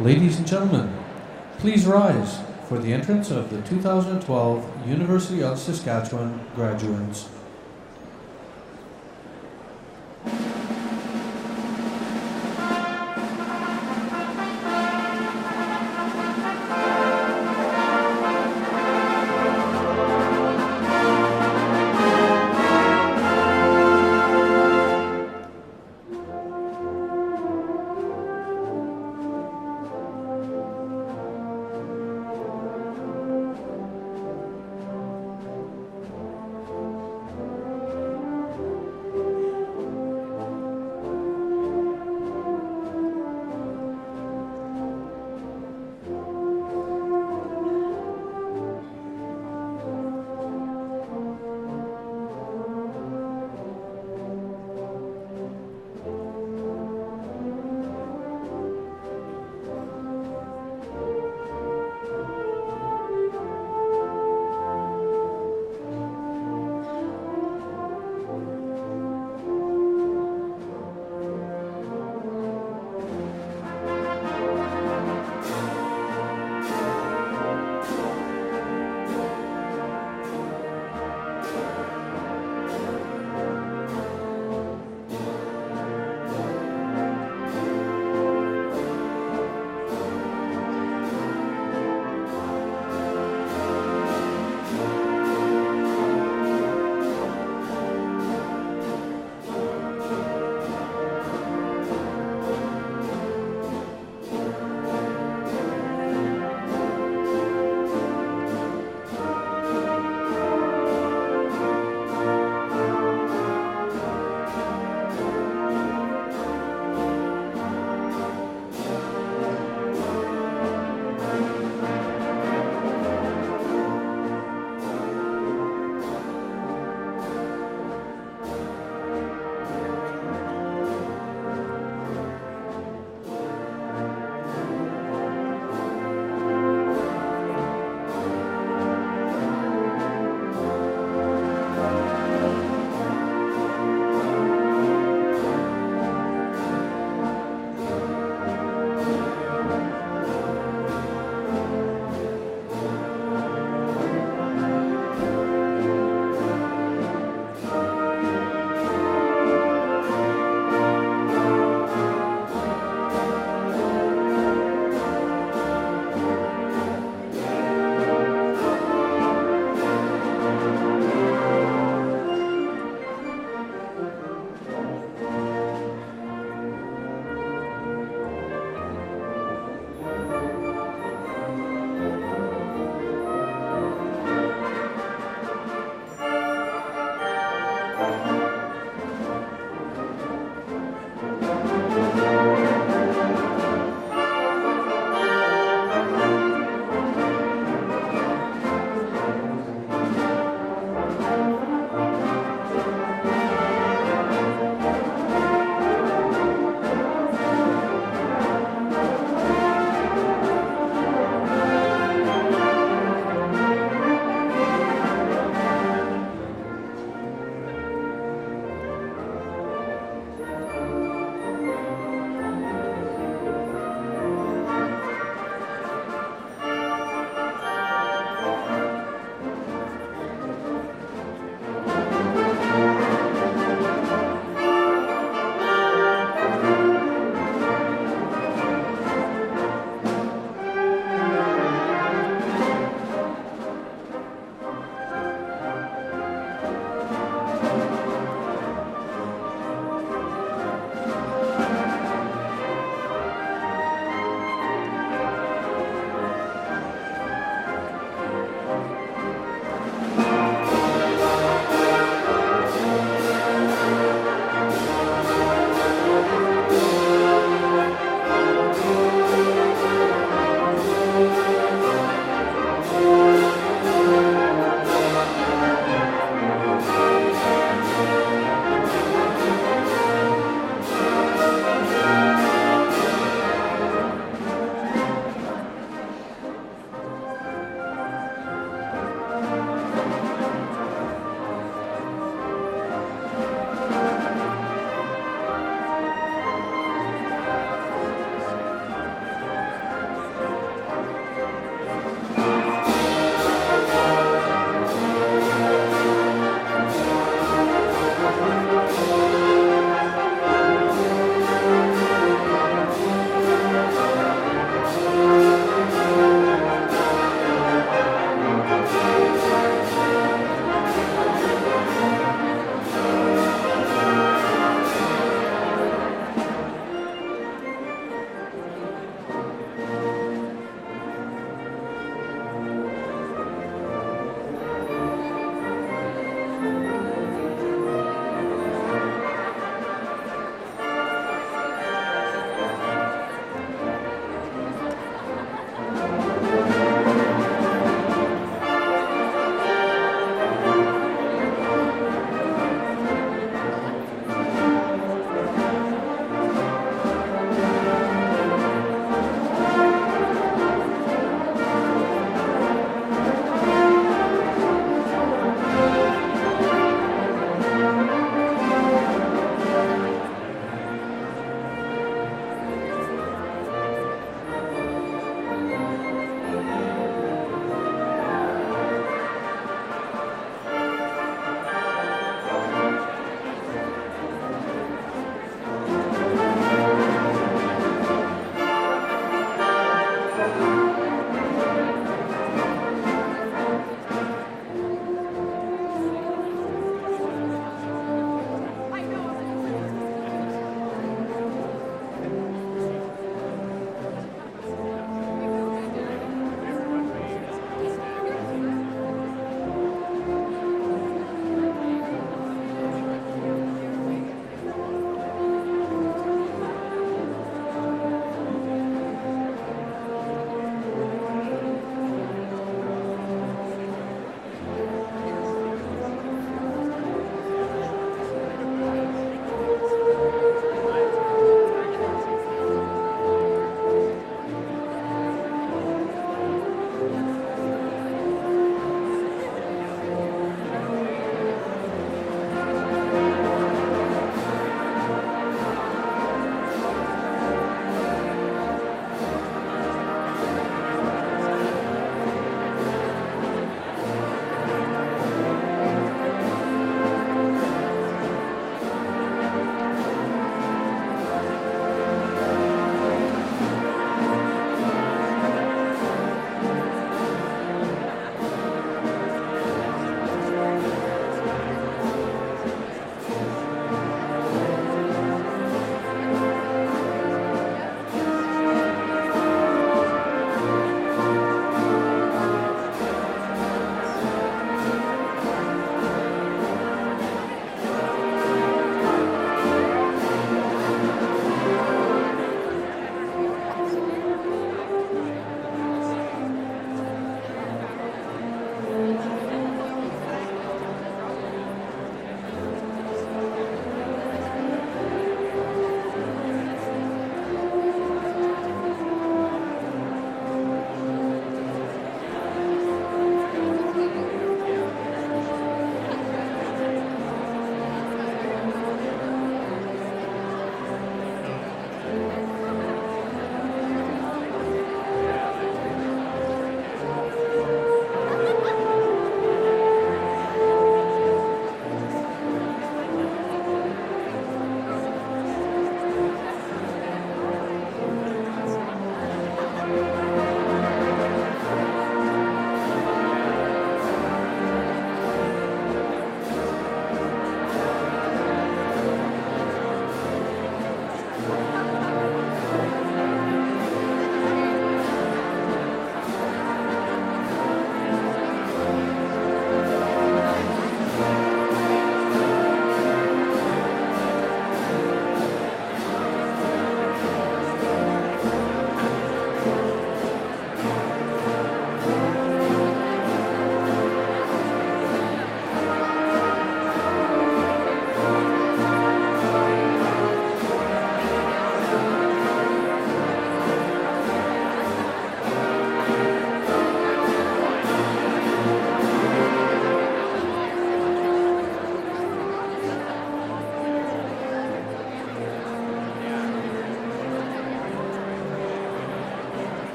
Ladies and gentlemen, please rise for the entrance of the 2012 University of Saskatchewan graduates.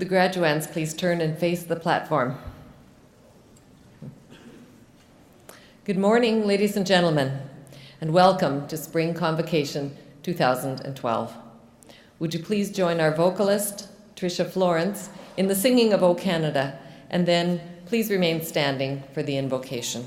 Would the graduands please turn and face the platform? Good morning, ladies and gentlemen, and welcome to Spring Convocation 2012. Would you please join our vocalist, Tricia Florence, in the singing of O Canada, and then please remain standing for the invocation.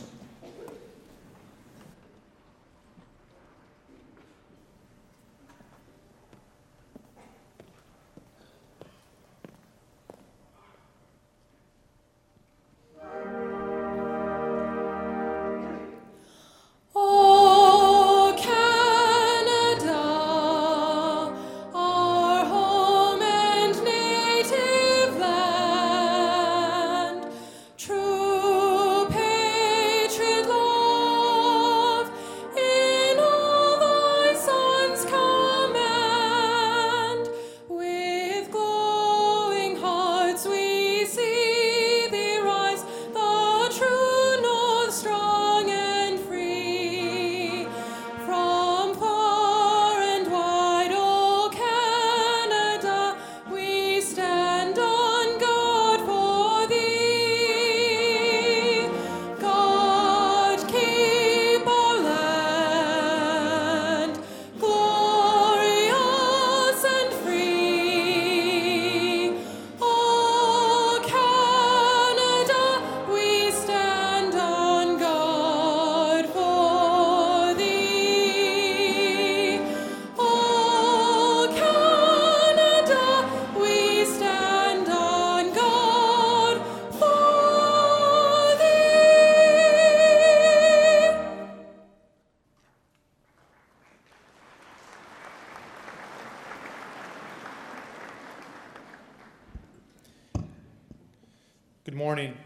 Good morning.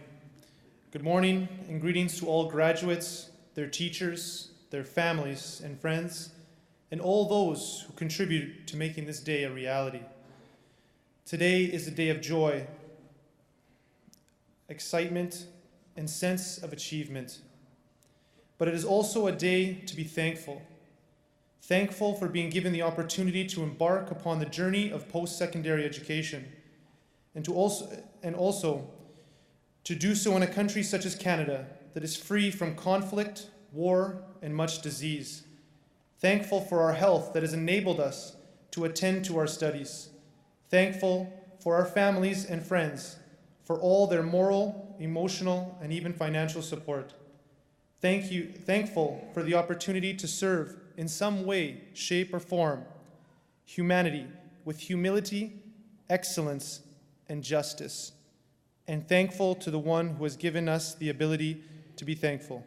Good morning and greetings to all graduates, their teachers, their families and friends, and all those who contribute to making this day a reality. Today is a day of joy, excitement, and sense of achievement. But it is also a day to be thankful. Thankful for being given the opportunity to embark upon the journey of post-secondary education, and also to do so in a country such as Canada that is free from conflict, war, and much disease. Thankful for our health that has enabled us to attend to our studies. Thankful for our families and friends, for all their moral, emotional, and even financial support. Thankful for the opportunity to serve in some way, shape, or form humanity with humility, excellence, and justice. And thankful to the one who has given us the ability to be thankful.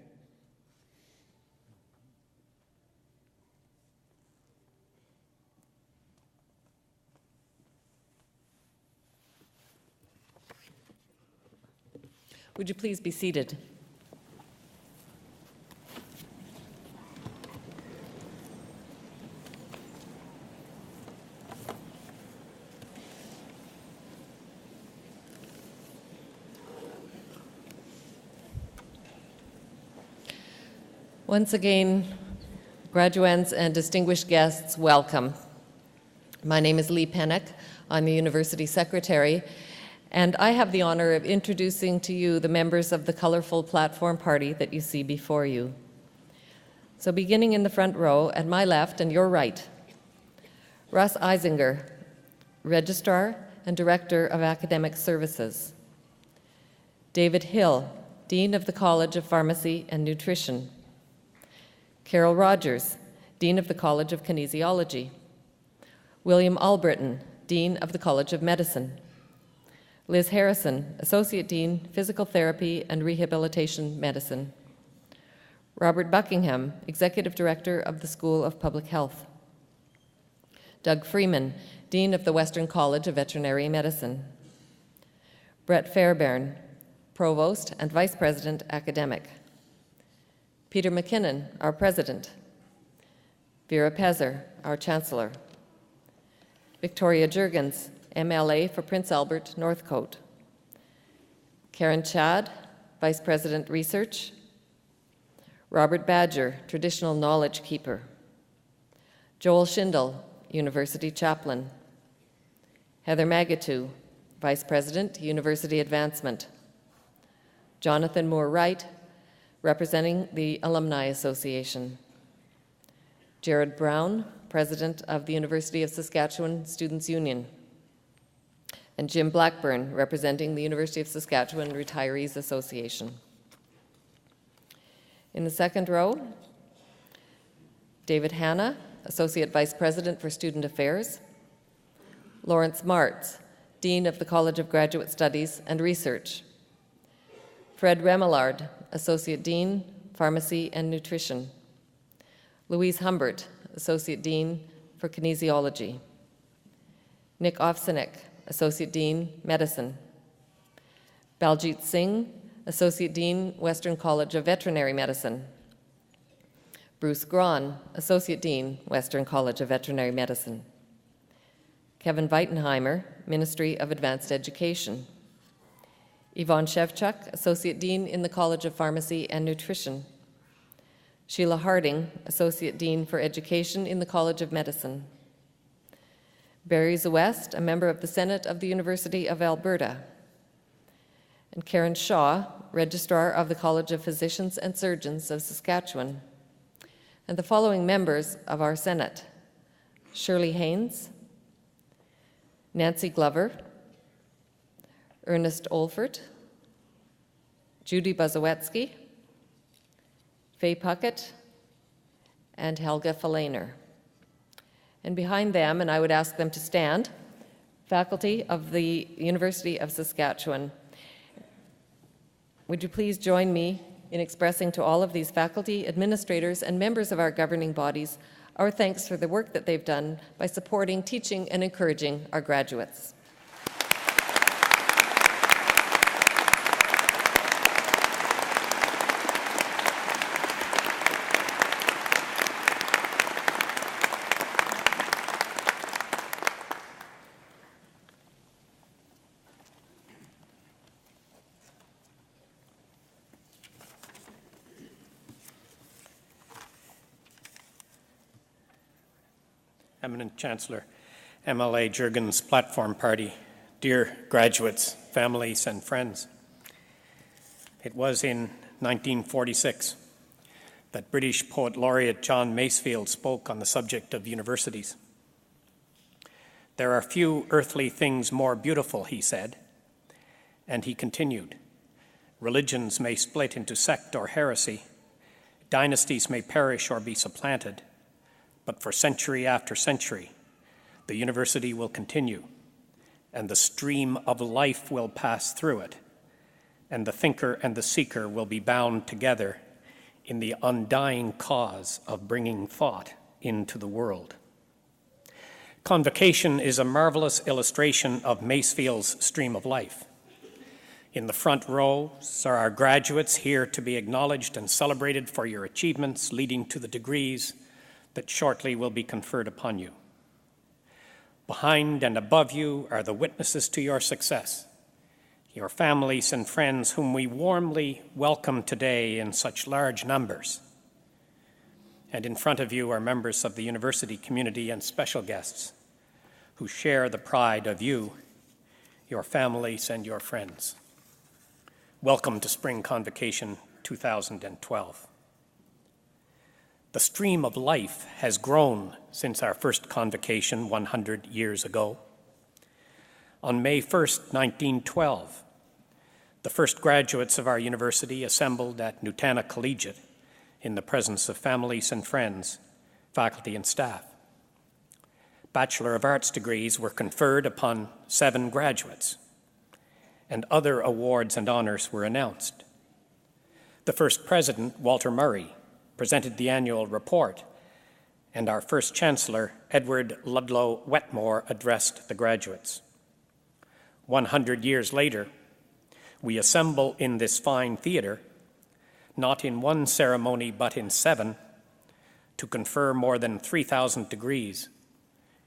Would you please be seated? Once again, graduands and distinguished guests, welcome. My name is Lee Pennock. I'm the University Secretary, and I have the honor of introducing to you the members of the colorful platform party that you see before you. So beginning in the front row, at my left and your right, Russ Eisinger, Registrar and Director of Academic Services. David Hill, Dean of the College of Pharmacy and Nutrition. Carol Rogers, Dean of the College of Kinesiology. William Albritton, Dean of the College of Medicine. Liz Harrison, Associate Dean, Physical Therapy and Rehabilitation Medicine. Robert Buckingham, Executive Director of the School of Public Health. Doug Freeman, Dean of the Western College of Veterinary Medicine. Brett Fairbairn, Provost and Vice President Academic. Peter McKinnon, our President. Vera Pezer, our Chancellor. Victoria Jurgens, MLA for Prince Albert, Northcote. Karen Chad, Vice President Research. Robert Badger, Traditional Knowledge Keeper. Joel Schindel, University Chaplain. Heather Magatu, Vice President, University Advancement. Jonathan Moore-Wright, representing the Alumni Association. Jared Brown, President of the University of Saskatchewan Students' Union. And Jim Blackburn, representing the University of Saskatchewan Retirees Association. In the second row, David Hanna, Associate Vice President for Student Affairs. Lawrence Martz, Dean of the College of Graduate Studies and Research. Fred Remillard, Associate Dean, Pharmacy and Nutrition. Louise Humbert, Associate Dean for Kinesiology. Nick Ofsenik, Associate Dean, Medicine. Baljit Singh, Associate Dean, Western College of Veterinary Medicine. Bruce Grawn, Associate Dean, Western College of Veterinary Medicine. Kevin Weitenheimer, Ministry of Advanced Education. Yvonne Shevchuk, Associate Dean in the College of Pharmacy and Nutrition. Sheila Harding, Associate Dean for Education in the College of Medicine. Barry Zawest, a member of the Senate of the University of Alberta. And Karen Shaw, Registrar of the College of Physicians and Surgeons of Saskatchewan. And the following members of our Senate: Shirley Haynes, Nancy Glover, Ernest Olfert, Judy Buzowetsky, Faye Puckett, and Helga Falainer. And behind them, and I would ask them to stand, faculty of the University of Saskatchewan. Would you please join me in expressing to all of these faculty, administrators, and members of our governing bodies our thanks for the work that they've done by supporting, teaching, and encouraging our graduates. Eminent Chancellor, MLA Jurgen's Platform Party, dear graduates, families, and friends. It was in 1946 that British Poet Laureate John Masefield spoke on the subject of universities. There are few earthly things more beautiful, he said, and he continued, religions may split into sect or heresy, dynasties may perish or be supplanted, but for century after century, the university will continue, and the stream of life will pass through it, and the thinker and the seeker will be bound together in the undying cause of bringing thought into the world. Convocation is a marvelous illustration of Masefield's stream of life. In the front rows are our graduates here to be acknowledged and celebrated for your achievements leading to the degrees that shortly will be conferred upon you. Behind and above you are the witnesses to your success, your families and friends whom we warmly welcome today in such large numbers. And in front of you are members of the university community and special guests who share the pride of you, your families, and your friends. Welcome to Spring Convocation 2012. The stream of life has grown since our first convocation 100 years ago. On May 1st, 1912, the first graduates of our university assembled at Nutana Collegiate in the presence of families and friends, faculty and staff. Bachelor of Arts degrees were conferred upon 7 graduates, and other awards and honors were announced. The first president, Walter Murray, presented the annual report, and our first chancellor, Edward Ludlow Wetmore, addressed the graduates. 100 years later, we assemble in this fine theater, not in one ceremony but in 7, to confer more than 3,000 degrees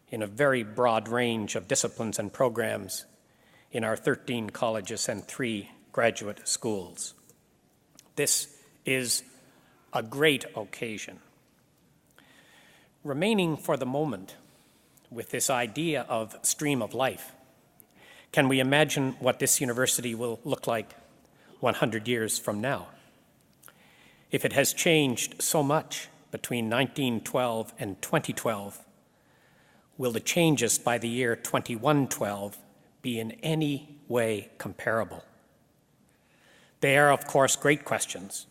in a very broad range of disciplines and programs in our 13 colleges and 3 graduate schools. This is a great occasion. Remaining for the moment with this idea of stream of life, Can we imagine what this university will look like 100 years from now? If it has changed so much between 1912 and 2012, will the changes by the year 2112 be in any way comparable? They are, of course, great questions,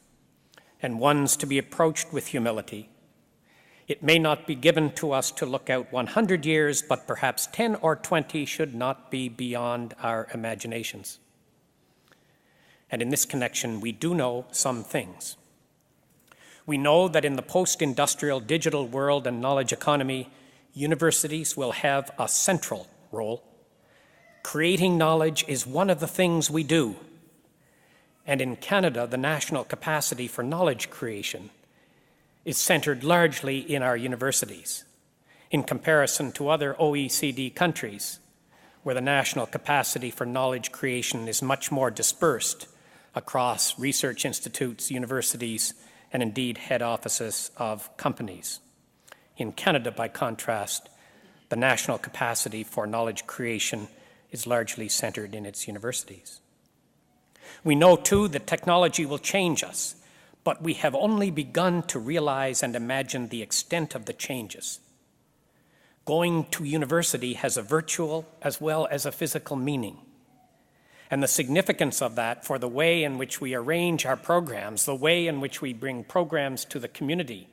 and ones to be approached with humility. It may not be given to us to look out 100 years, but perhaps 10 or 20 should not be beyond our imaginations. And in this connection, we do know some things. We know that in the post-industrial digital world and knowledge economy, universities will have a central role. Creating knowledge is one of the things we do. And in Canada, the national capacity for knowledge creation is centered largely in our universities, in comparison to other OECD countries, where the national capacity for knowledge creation is much more dispersed across research institutes, universities, and indeed head offices of companies. In Canada, by contrast, the national capacity for knowledge creation is largely centered in its universities. We know, too, that technology will change us, but we have only begun to realize and imagine the extent of the changes. Going to university has a virtual as well as a physical meaning. And the significance of that for the way in which we arrange our programs, the way in which we bring programs to the community,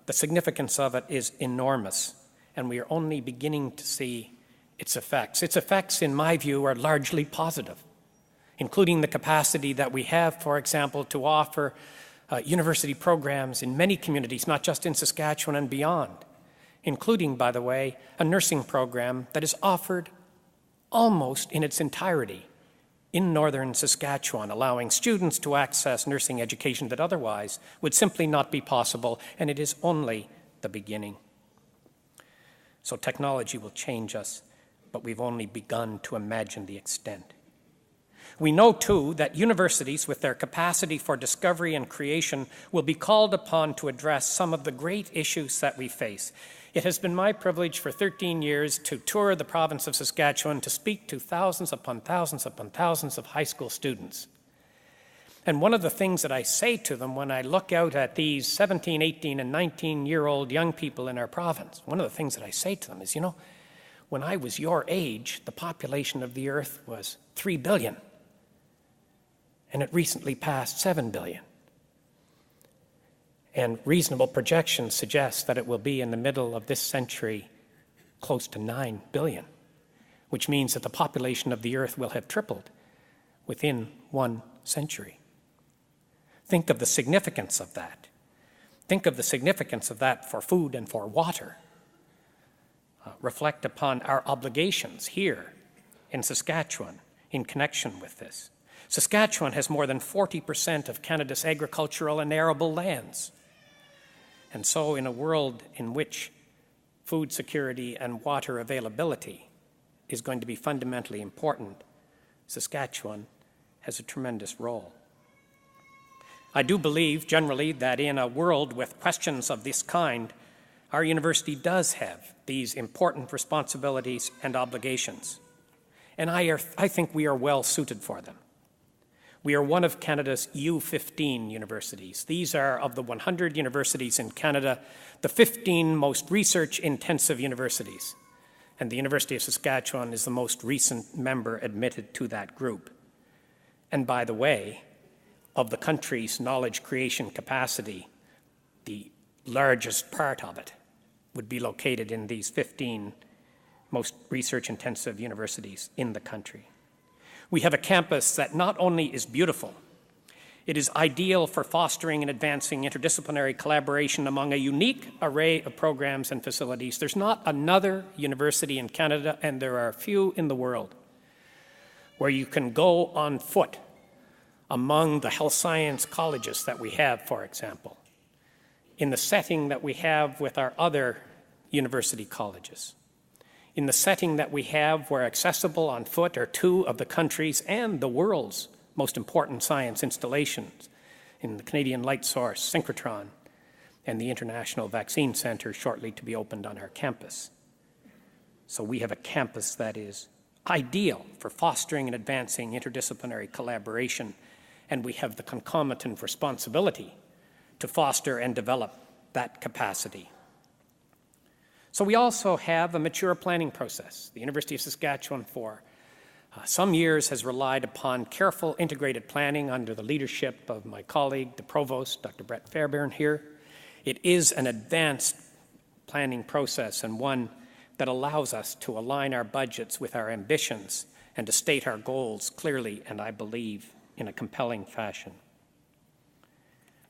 the significance of it is enormous, and we are only beginning to see its effects. Its effects, in my view, are largely positive, including the capacity that we have, for example, to offer university programs in many communities, not just in Saskatchewan and beyond, including, by the way, a nursing program that is offered almost in its entirety in northern Saskatchewan, allowing students to access nursing education that otherwise would simply not be possible, and it is only the beginning. So technology will change us, but we've only begun to imagine the extent. We know, too, that universities, with their capacity for discovery and creation, will be called upon to address some of the great issues that we face. It has been my privilege for 13 years to tour the province of Saskatchewan, to speak to thousands upon thousands upon thousands of high school students. And one of the things that I say to them when I look out at these 17, 18, and 19-year-old young people in our province, one of the things that I say to them is, when I was your age, the population of the earth was 3 billion. And it recently passed 7 billion. And reasonable projections suggest that it will be in the middle of this century close to 9 billion, which means that the population of the earth will have tripled within 1 century. Think of the significance of that. Think of the significance of that for food and for water. Reflect upon our obligations here in Saskatchewan in connection with this. Saskatchewan has more than 40% of Canada's agricultural and arable lands. And so in a world in which food security and water availability is going to be fundamentally important, Saskatchewan has a tremendous role. I do believe generally that in a world with questions of this kind, our university does have these important responsibilities and obligations. And I think we are well suited for them. We are one of Canada's U15 universities. These are, of the 100 universities in Canada, the 15 most research-intensive universities. And the University of Saskatchewan is the most recent member admitted to that group. And by the way, of the country's knowledge creation capacity, the largest part of it would be located in these 15 most research-intensive universities in the country. We have a campus that not only is beautiful, it is ideal for fostering and advancing interdisciplinary collaboration among a unique array of programs and facilities. There's not another university in Canada, and there are few in the world, where you can go on foot among the health science colleges that we have, for example, in the setting that we have with our other university colleges, in the setting that we have where accessible on foot are 2 of the country's and the world's most important science installations, in the Canadian Light Source Synchrotron and the International Vaccine Centre shortly to be opened on our campus. So we have a campus that is ideal for fostering and advancing interdisciplinary collaboration, and we have the concomitant responsibility to foster and develop that capacity. So we also have a mature planning process. The University of Saskatchewan for some years has relied upon careful integrated planning under the leadership of my colleague, the Provost, Dr. Brett Fairbairn here. It is an advanced planning process and one that allows us to align our budgets with our ambitions and to state our goals clearly and, I believe, in a compelling fashion.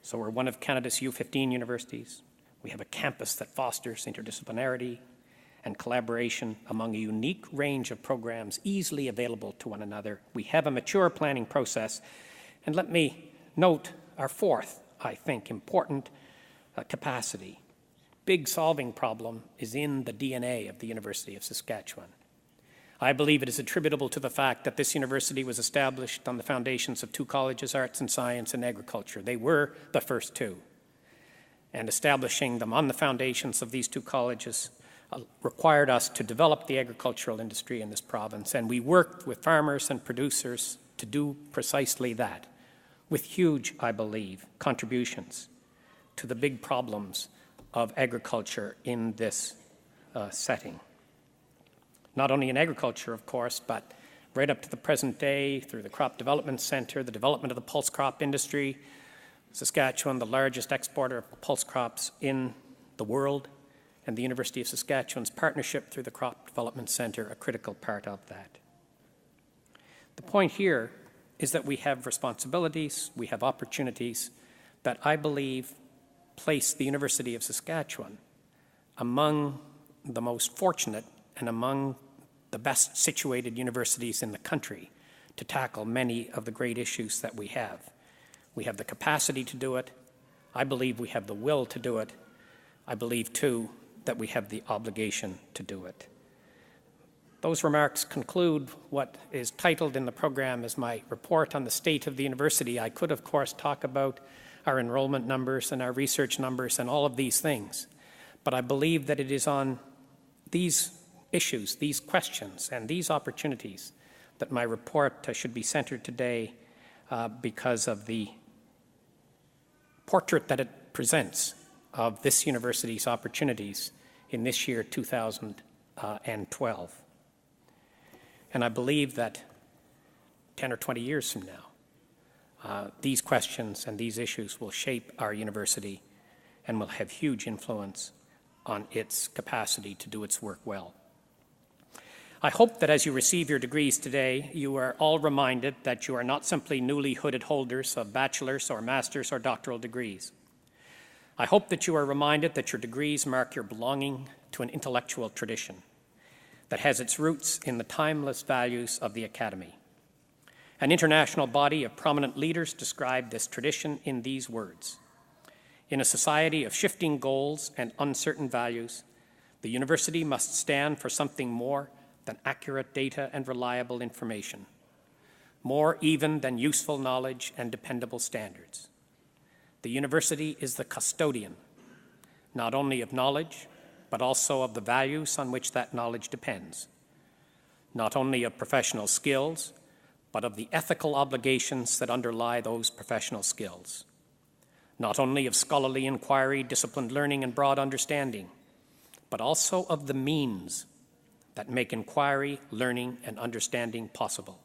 So we're one of Canada's U15 universities. We have a campus that fosters interdisciplinarity and collaboration among a unique range of programs easily available to one another. We have a mature planning process. And let me note our fourth, I think, important capacity. Big solving problem is in the DNA of the University of Saskatchewan. I believe it is attributable to the fact that this university was established on the foundations of two colleges, arts and science and agriculture. They were the first two. And establishing them on the foundations of these two colleges required us to develop the agricultural industry in this province. And we worked with farmers and producers to do precisely that, with huge, I believe, contributions to the big problems of agriculture in this setting. Not only in agriculture, of course, but right up to the present day through the Crop Development Centre, the development of the pulse crop industry, Saskatchewan, the largest exporter of pulse crops in the world, and the University of Saskatchewan's partnership through the Crop Development Centre, a critical part of that. The point here is that we have responsibilities, we have opportunities that I believe place the University of Saskatchewan among the most fortunate and among the best situated universities in the country to tackle many of the great issues that we have. We have the capacity to do it. I believe we have the will to do it. I believe, too, that we have the obligation to do it. Those remarks conclude what is titled in the program as my report on the state of the university. I could, of course, talk about our enrollment numbers and our research numbers and all of these things. But I believe that it is on these issues, these questions, and these opportunities that my report should be centered today because of the portrait that it presents of this university's opportunities in this year, 2012. And I believe that 10 or 20 years from now, these questions and these issues will shape our university and will have huge influence on its capacity to do its work well. I hope that as you receive your degrees today, you are all reminded that you are not simply newly hooded holders of bachelor's or master's or doctoral degrees. I hope that you are reminded that your degrees mark your belonging to an intellectual tradition that has its roots in the timeless values of the Academy. An international body of prominent leaders described this tradition in these words: "In a society of shifting goals and uncertain values, the university must stand for something more than accurate data and reliable information, more even than useful knowledge and dependable standards. The university is the custodian, not only of knowledge, but also of the values on which that knowledge depends, not only of professional skills, but of the ethical obligations that underlie those professional skills, not only of scholarly inquiry, disciplined learning, and broad understanding, but also of the means that make inquiry, learning, and understanding possible.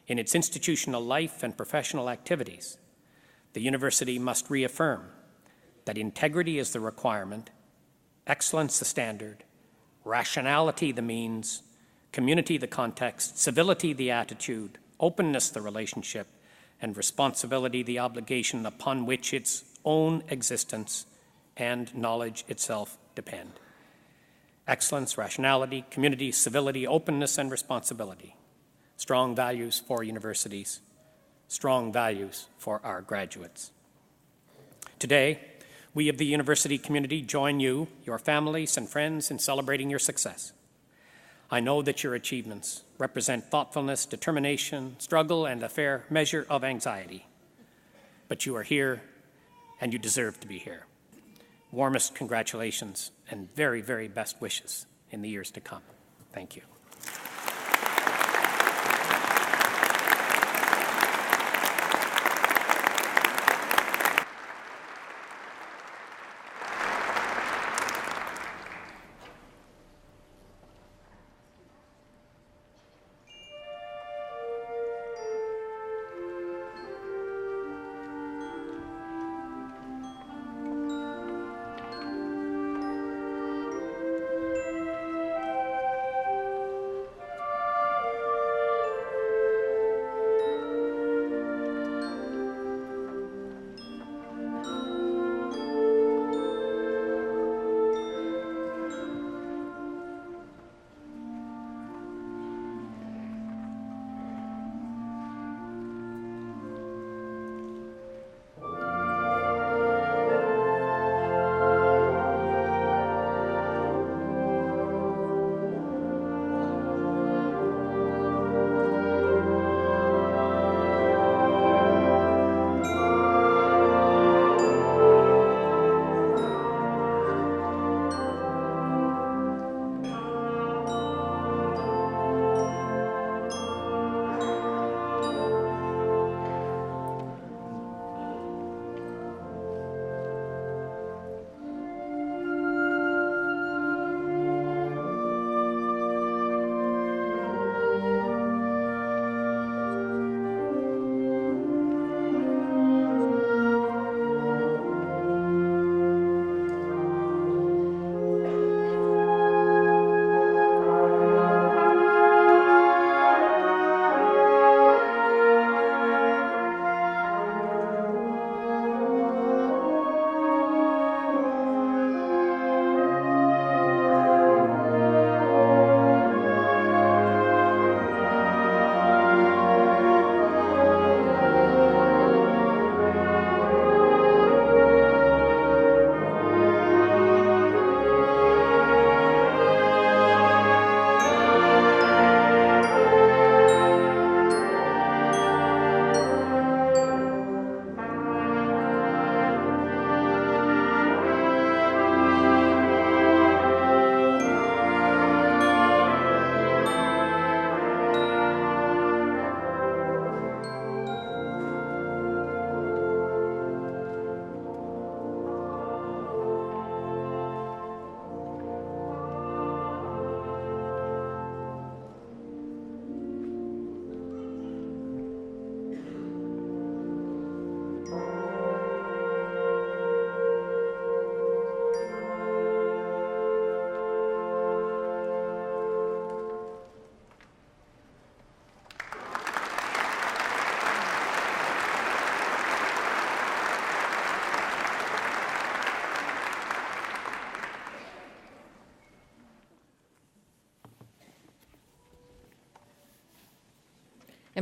In its institutional life and professional activities, the university must reaffirm that integrity is the requirement, excellence the standard, rationality the means, community the context, civility the attitude, openness the relationship, and responsibility the obligation upon which its own existence and knowledge itself depend. Excellence, rationality, community, civility, openness, and responsibility. Strong values for universities, strong values for our graduates. Today, we of the university community join you, your families and friends in celebrating your success. I know that your achievements represent thoughtfulness, determination, struggle, and a fair measure of anxiety. But you are here, and you deserve to be here. Warmest congratulations and very, very best wishes in the years to come. Thank you.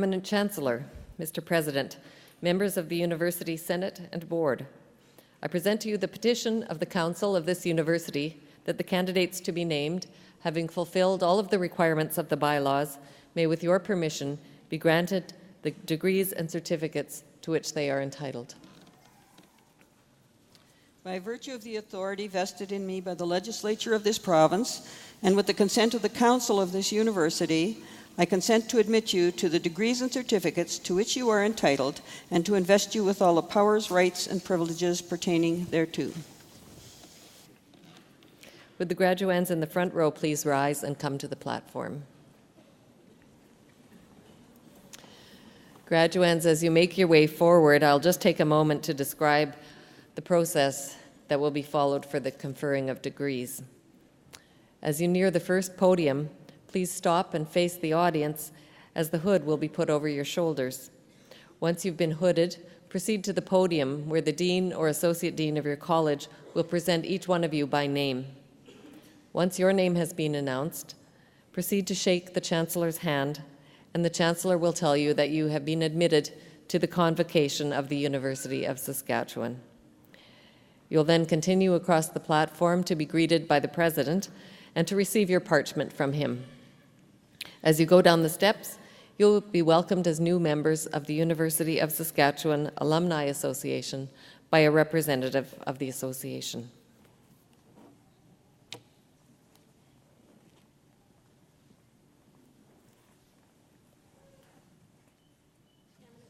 Eminent Chancellor, Mr. President, members of the University Senate and Board, I present to you the petition of the Council of this university that the candidates to be named, having fulfilled all of the requirements of the bylaws, may, with your permission, be granted the degrees and certificates to which they are entitled. By virtue of the authority vested in me by the legislature of this province, and with the consent of the council of this university, I consent to admit you to the degrees and certificates to which you are entitled, and to invest you with all the powers, rights, and privileges pertaining thereto. Would the graduands in the front row please rise and come to the platform? Graduands, as you make your way forward, I'll just take a moment to describe the process that will be followed for the conferring of degrees. As you near the first podium, please stop and face the audience, as the hood will be put over your shoulders. Once you've been hooded, proceed to the podium where the dean or associate dean of your college will present each one of you by name. Once your name has been announced, proceed to shake the Chancellor's hand, and the Chancellor will tell you that you have been admitted to the Convocation of the University of Saskatchewan. You'll then continue across the platform to be greeted by the President and to receive your parchment from him. As you go down the steps, you'll be welcomed as new members of the University of Saskatchewan Alumni Association by a representative of the association.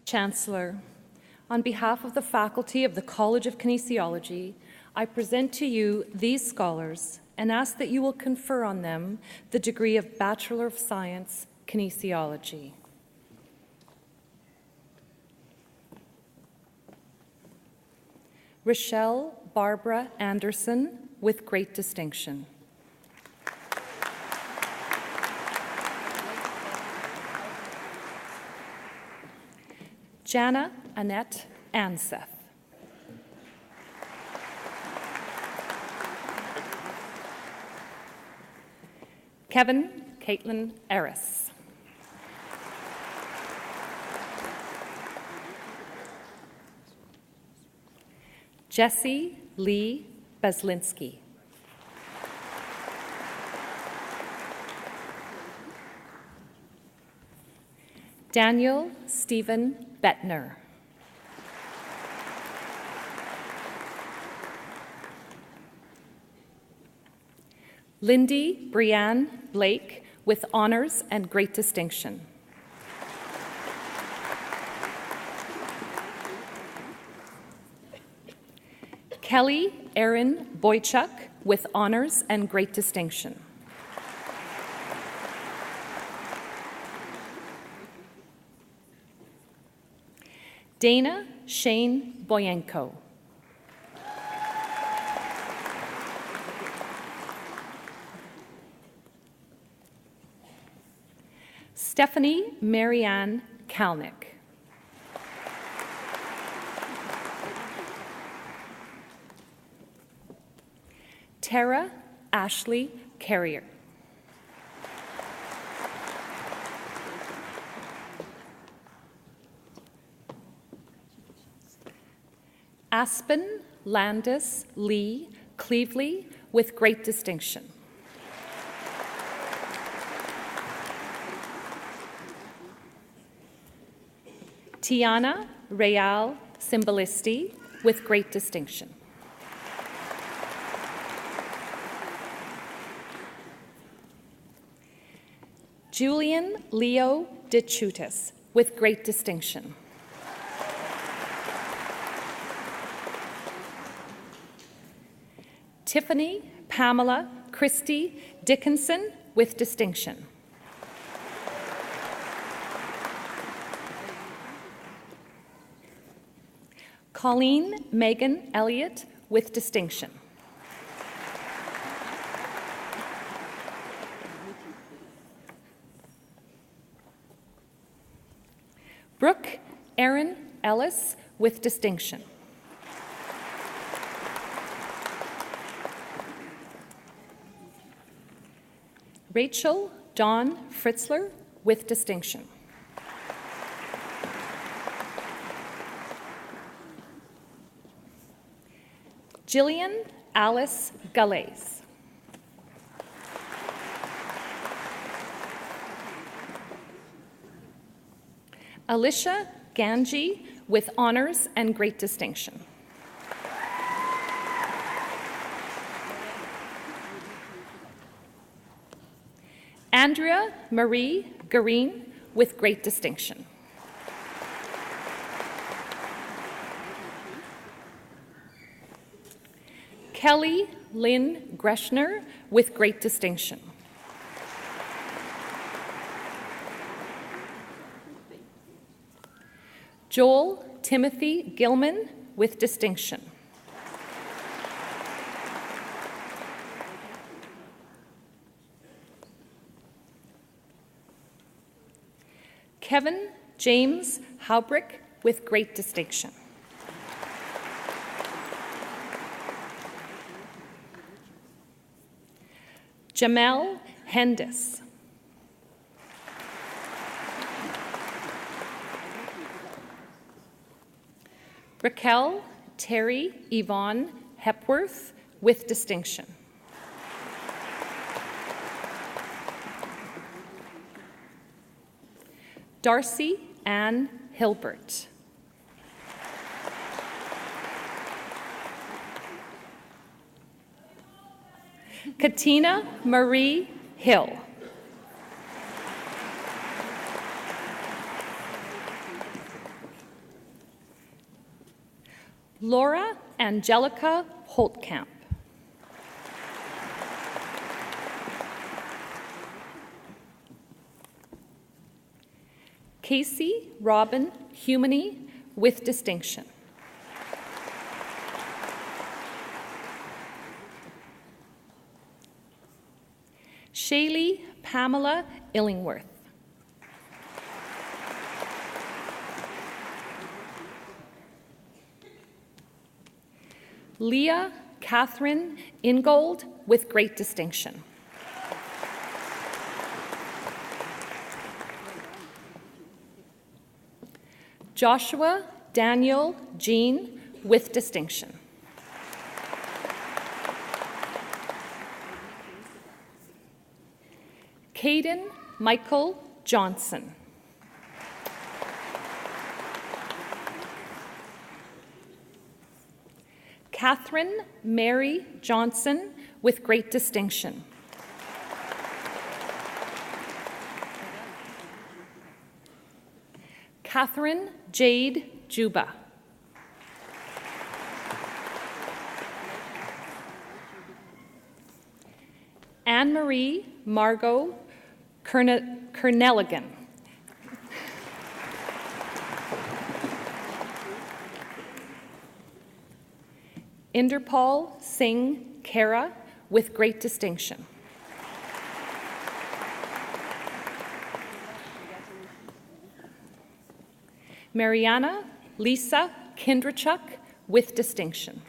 Chancellor, on behalf of the faculty of the College of Kinesiology, I present to you these scholars and ask that you will confer on them the degree of Bachelor of Science, Kinesiology. Rochelle Barbara Anderson, with great distinction. Jana Annette Anseth. Kevin Caitlin Eris. Jesse Lee Beslinski. Daniel Stephen Bettner. Lindy Brianne Blake, with honors and great distinction. Kelly Erin Boychuk, with honors and great distinction. Dana Shane Boyenko. Stephanie Marianne Kalnick. Tara Ashley Carrier. Aspen Landis Lee Cleveley, with great distinction. Tiana Real Simbalisti, with great distinction. Julian Leo DeChutis, with great distinction. Tiffany Pamela Christie Dickinson, with distinction. Colleen Megan Elliott, with distinction. Brooke Erin Ellis, with distinction. Rachel Dawn Fritzler, with distinction. Jillian Alice Gallais. Alicia Ganji with honors and great distinction. Andrea Marie Garine with great distinction. Kelly Lynn Greschner with great distinction. Joel Timothy Gilman with distinction. Kevin James Haubrick with great distinction. Jamel Hendis. Raquel Terry Yvonne Hepworth with distinction. Darcy Ann Hilbert. Katina Marie Hill. Laura Angelica Holtkamp. Casey Robin Humany with distinction. Shaylee Pamela Illingworth. Leah Catherine Ingold with great distinction. Joshua Daniel Jean with distinction. Caden Michael Johnson. Catherine Mary Johnson with great distinction. Catherine Jade Juba. Anne-Marie Margot Kerneligan. Inderpal Singh Kara with great distinction. Mariana Lisa Kindrachuk with distinction.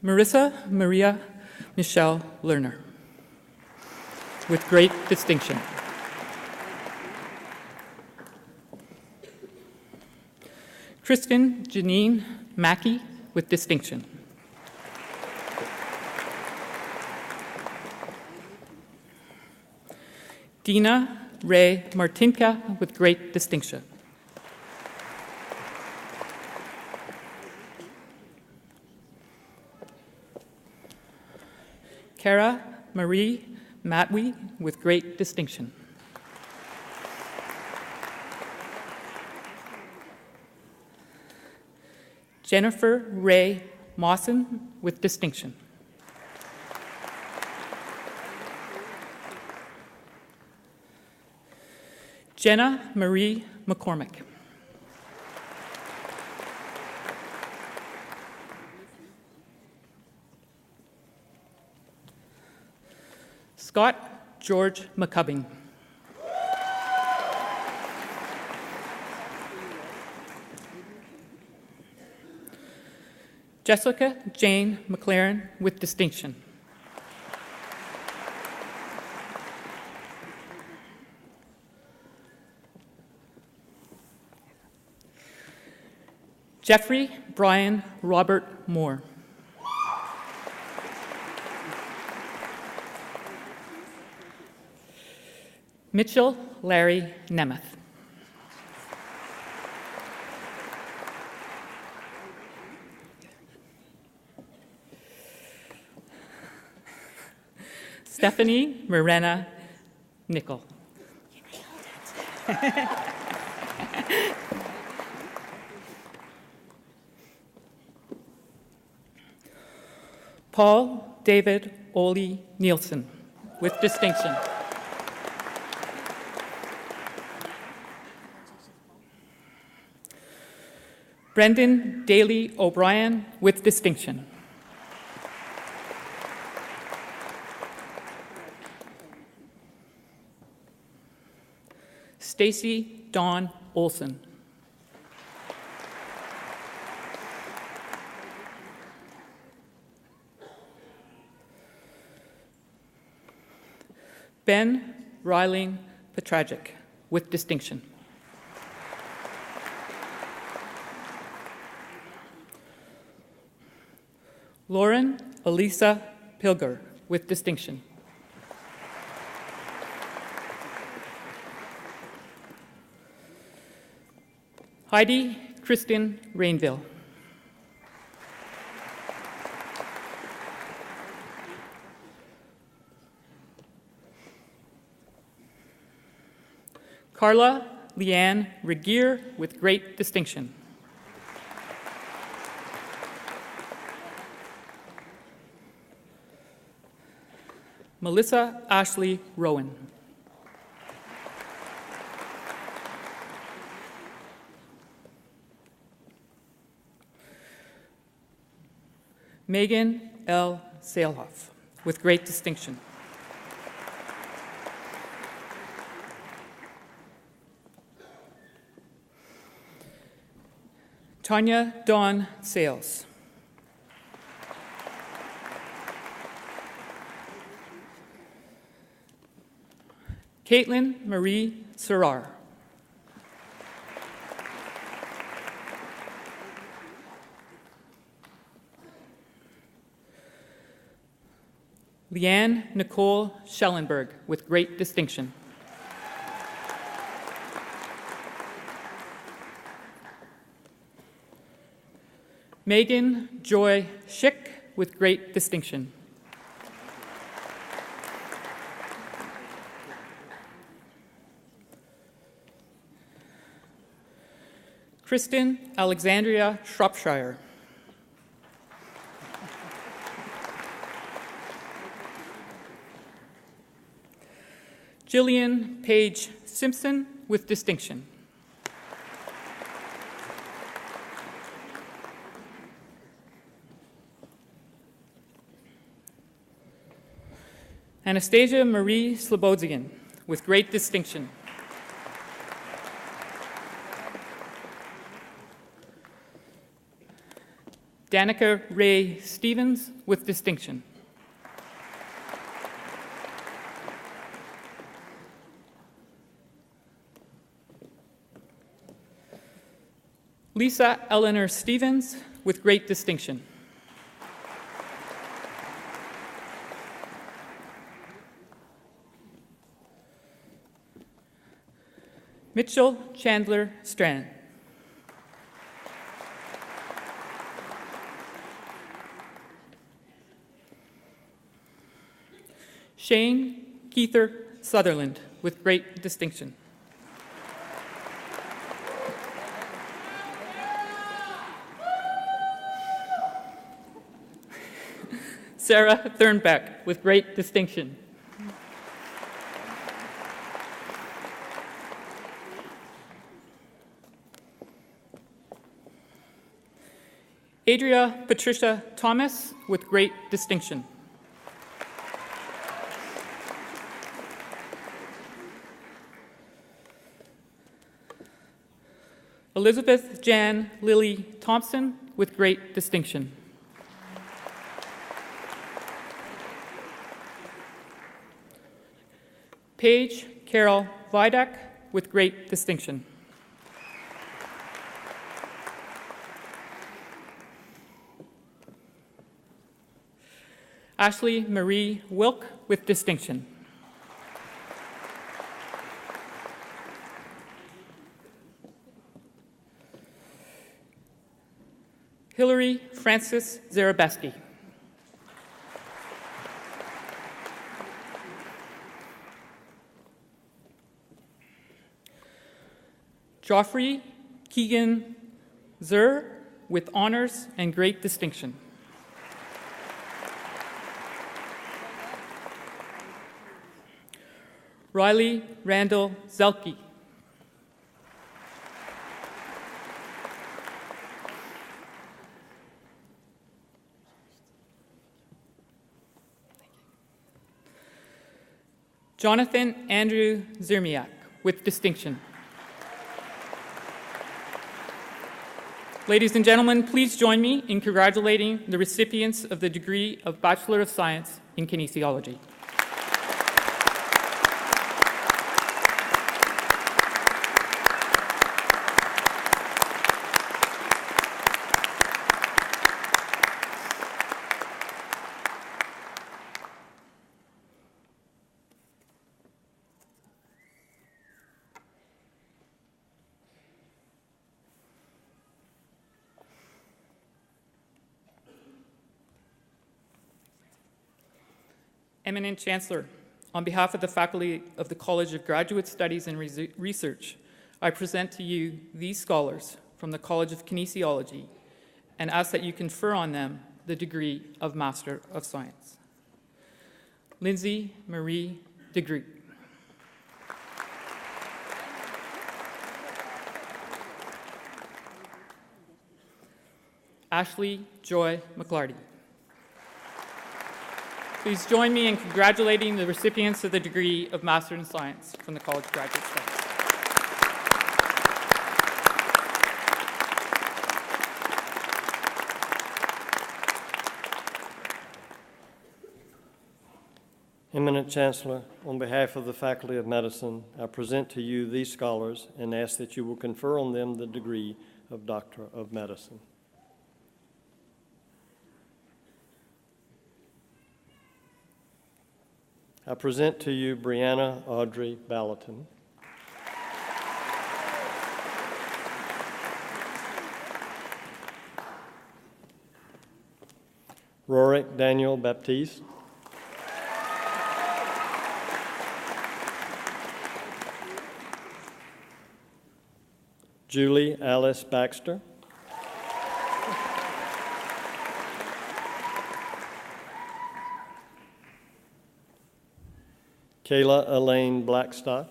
Marissa Maria Michelle Lerner with great distinction. Kristen Janine Mackey with distinction. Dina Ray Martinka with great distinction. Kara Marie Matwee with great distinction. Jennifer Ray Mawson with distinction. Jenna Marie McCormick. Scott George McCubbing. Jessica Jane McLaren with distinction. Jeffrey Brian Robert Moore. Mitchell Larry Nemeth. Stephanie Morena Nickel. Paul David Ole Nielsen, with distinction. Brendan Daly O'Brien, with distinction. Stacy Dawn Olson. Ben Ryling Petragic, with distinction. Lauren Elisa Pilger, with distinction. Heidi Kristen Rainville. Carla Leanne Regier, with great distinction. Melissa Ashley Rowan. Megan L. Salehoff, with great distinction. Tanya Dawn Sales. Caitlin Marie Serrar. Leanne Nicole Schellenberg, with great distinction. Megan Joy Schick, with great distinction. Kristen Alexandria Shropshire. Jillian Page Simpson, with distinction. Anastasia Marie Slobodzian, with great distinction. Danica Ray Stevens, with distinction. Lisa Eleanor Stevens, with great distinction. Mitchell Chandler Strand. Shane Keither Sutherland, with great distinction. Sarah Thurnbeck, with great distinction. Adria Patricia Thomas, with great distinction. Elizabeth Jan Lily Thompson, with great distinction. Paige Carol Vidak, with great distinction. Ashley Marie Wilk with distinction. Hillary Frances Zarabeski. Joffrey Keegan Zur with honors and great distinction. Riley Randall Zelke. Jonathan Andrew Zermiak with distinction. Ladies and gentlemen, please join me in congratulating the recipients of the degree of Bachelor of Science in Kinesiology. Eminent Chancellor, on behalf of the faculty of the College of Graduate Studies and Research, I present to you these scholars from the College of Kinesiology and ask that you confer on them the degree of Master of Science. Lindsay Marie DeGroot. Ashley Joy McClarty. Please join me in congratulating the recipients of the degree of Master in Science from the College of Graduate Studies. Eminent Chancellor, on behalf of the Faculty of Medicine, I present to you these scholars and ask that you will confer on them the degree of Doctor of Medicine. I present to you Brianna Audrey Ballatin. Rorik Daniel Baptiste. Julie Alice Baxter. Kayla Elaine Blackstock.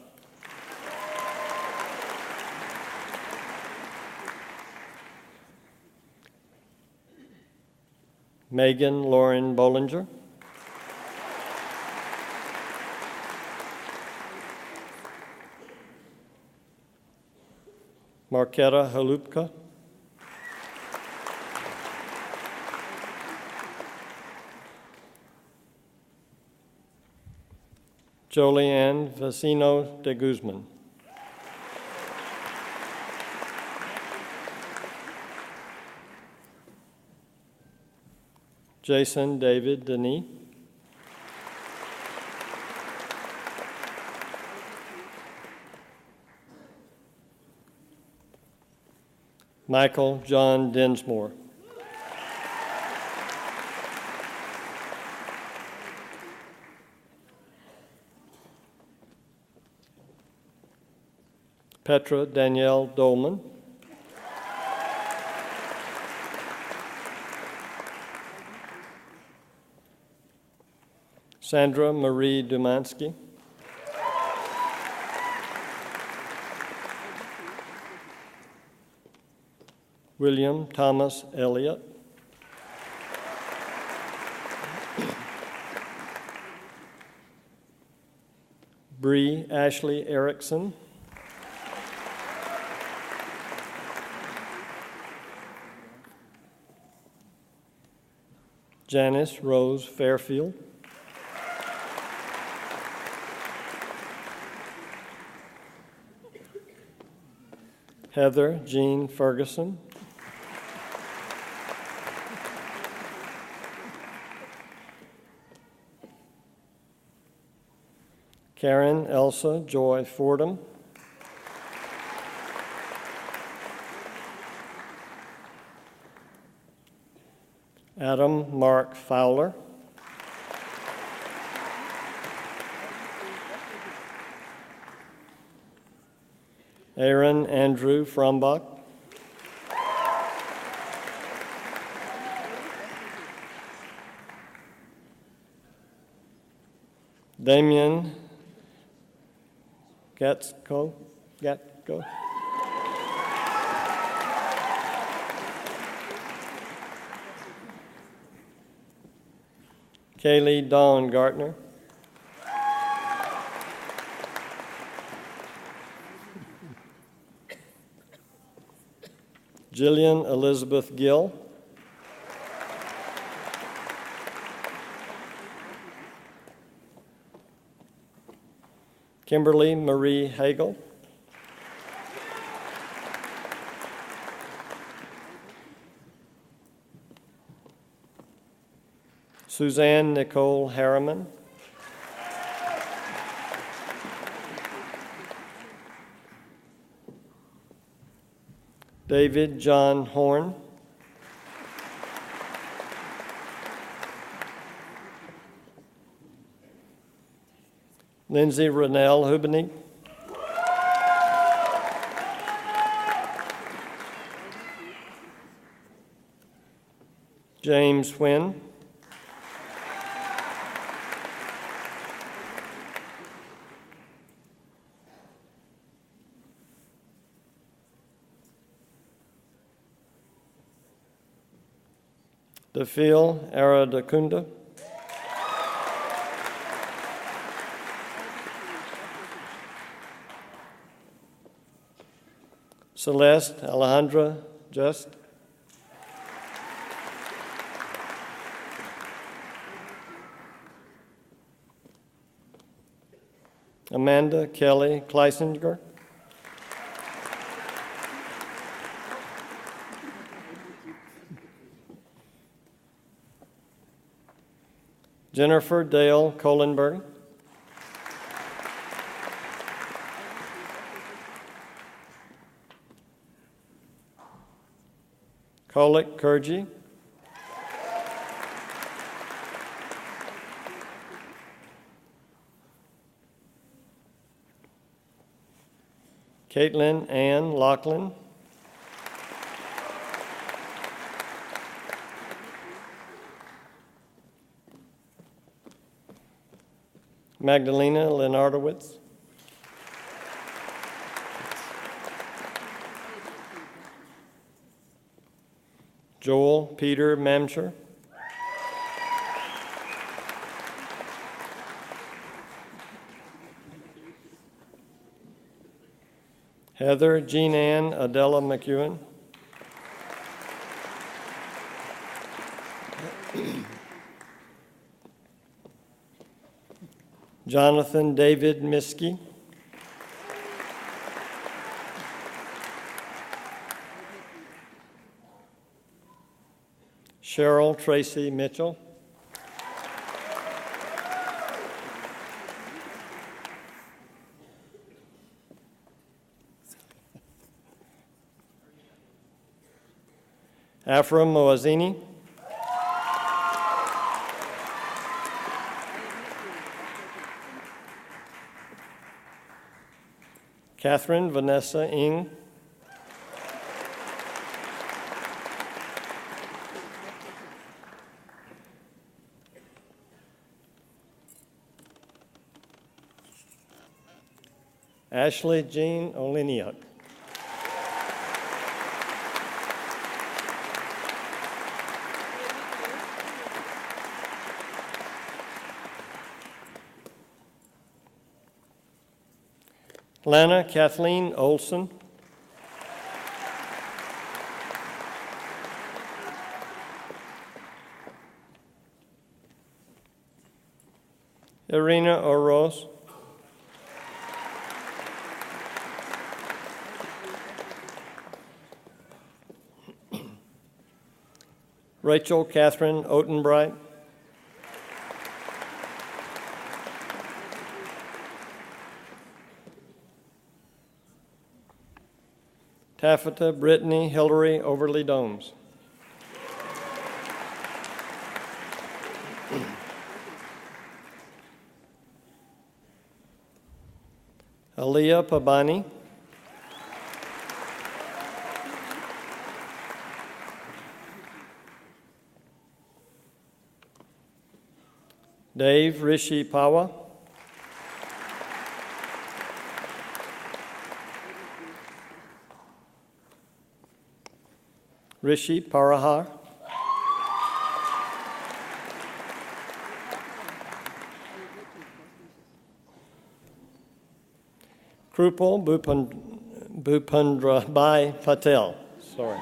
Megan Lauren Bollinger. Marketa Halupka. Jolianne Vecino de Guzman. Jason David Denis. Michael John Dinsmore. Petra Danielle Dolman. Sandra Marie Dumansky. William Thomas Elliott. Bree Ashley Erickson. Janice Rose Fairfield. Heather Jean Ferguson. Karen Elsa Joy Fordham, Adam Mark Fowler, Aaron Andrew Frumbach, Damien Gatko, Kaylee Dawn Gartner, Jillian Elizabeth Gill, Kimberly Marie Hagel, Suzanne Nicole Harriman, David John Horn, Lindsay Renell Hubenig, James Wynn, Defil Aradakunda, Celeste Alejandra Just, Amanda Kelly Kleisinger, Jennifer Dale Kohlenberg, Kolik Kurji, Caitlin Ann Lachlan, Magdalena Lenardowitz, Joel Peter Mamsher, Heather Jean Ann Adela McEwen, Jonathan David Miskey, Cheryl Tracy Mitchell, Afra Moazini, Catherine Vanessa Ing, Ashley Jean Oliniuk, Lana Kathleen Olson, Irina Oros, Rachel Catherine Otenbright, Taffeta Brittany Hillary Overly Domes. Aliyah Pabani. Dave Rishi Pawa. Rishi Parahar. Krupal Bhupendrabhai Patel. Sorry.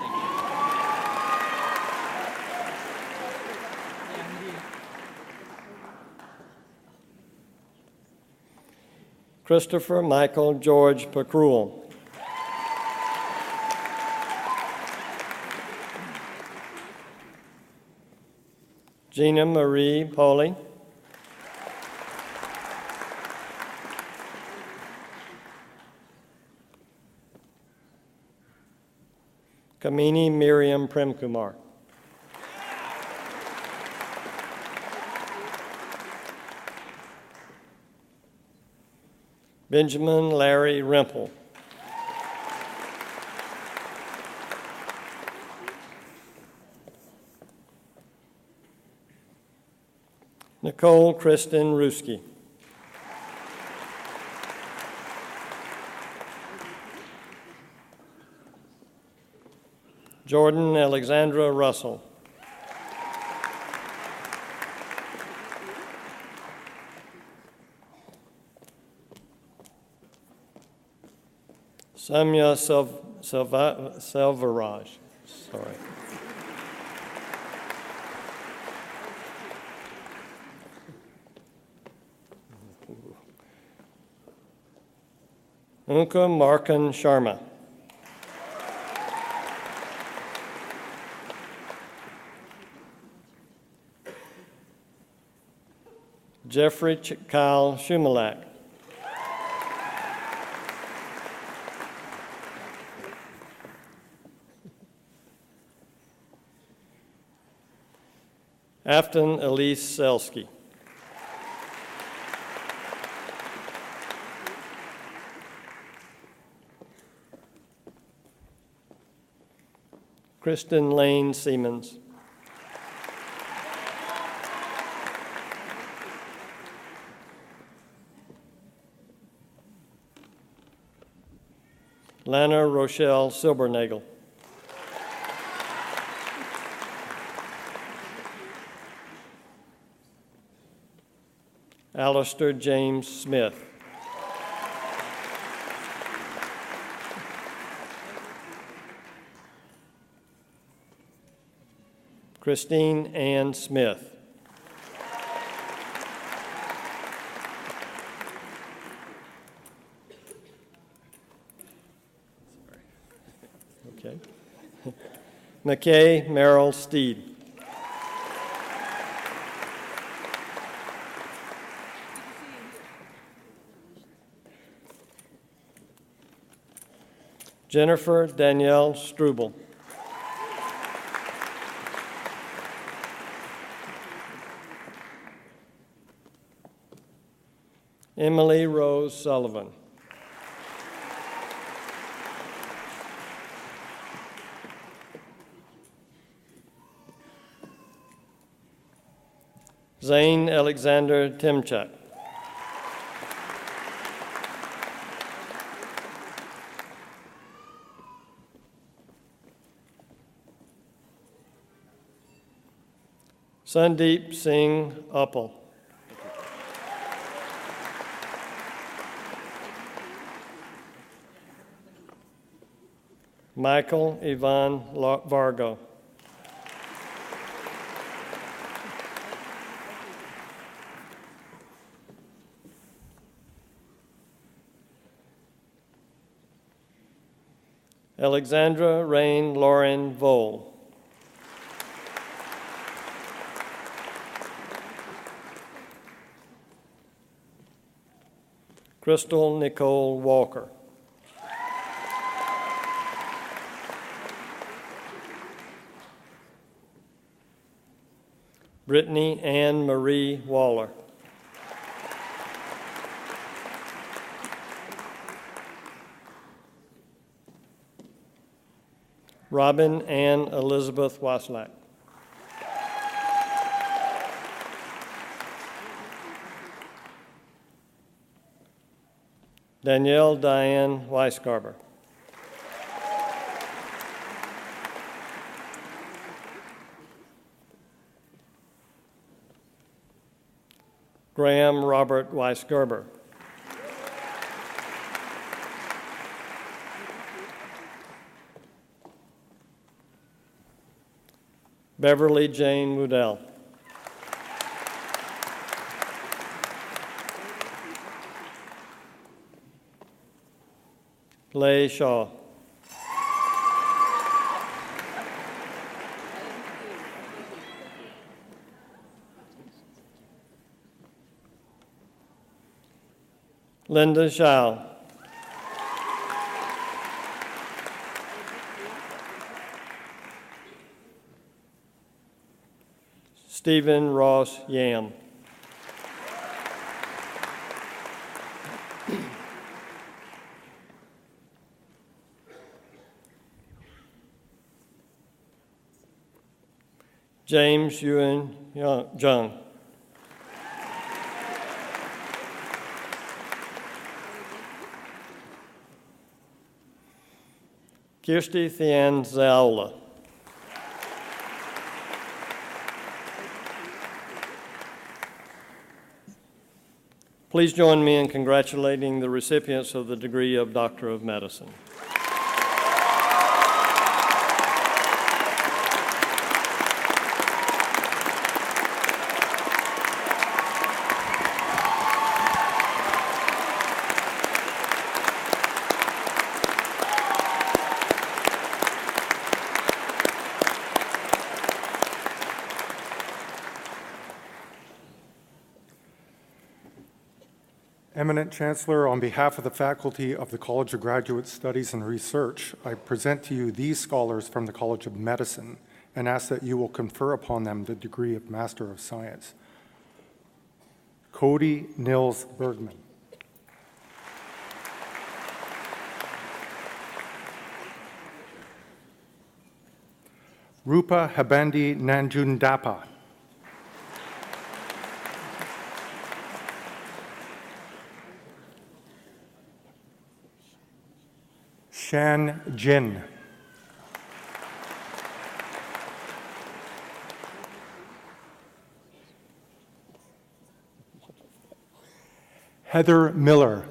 Christopher Michael George Pacruel. Gina Marie Poli. Kamini Miriam Premkumar. Benjamin Larry Rimple. Nicole Kristen Ruski. Jordan Alexandra Russell. Samya Selvaraj. Sorry. Unka Markan Sharma. Jeffrey Kyle Shumalak. Afton Elise Selsky. Kristen Lane Siemens. Lana Rochelle Silbernagel. Alistair James Smith. Christine Ann Smith. Okay. McKay Merrill Steed. Jennifer Danielle Struble. Emily Rose Sullivan. Zane Alexander Timchak. Sandeep Singh Uppal. Michael Ivan Vargo. Alexandra Rain Lauren Vole. Crystal Nicole Walker. Brittany Ann Marie Waller. Robin Ann Elizabeth Waslack. Danielle Diane Weisgarber. Graham Robert Weisgerber. Beverly Jane Woodell. Leigh Shaw. Linda Schau. Stephen Ross Yam. James Yuen Jung. Kirsty Thian Zaula. Please join me in congratulating the recipients of the degree of Doctor of Medicine. Eminent Chancellor, on behalf of the faculty of the College of Graduate Studies and Research, I present to you these scholars from the College of Medicine and ask that you will confer upon them the degree of Master of Science. Cody Nils Bergman. Rupa Habandi Nanjundapa. Shan Jin. Heather Miller.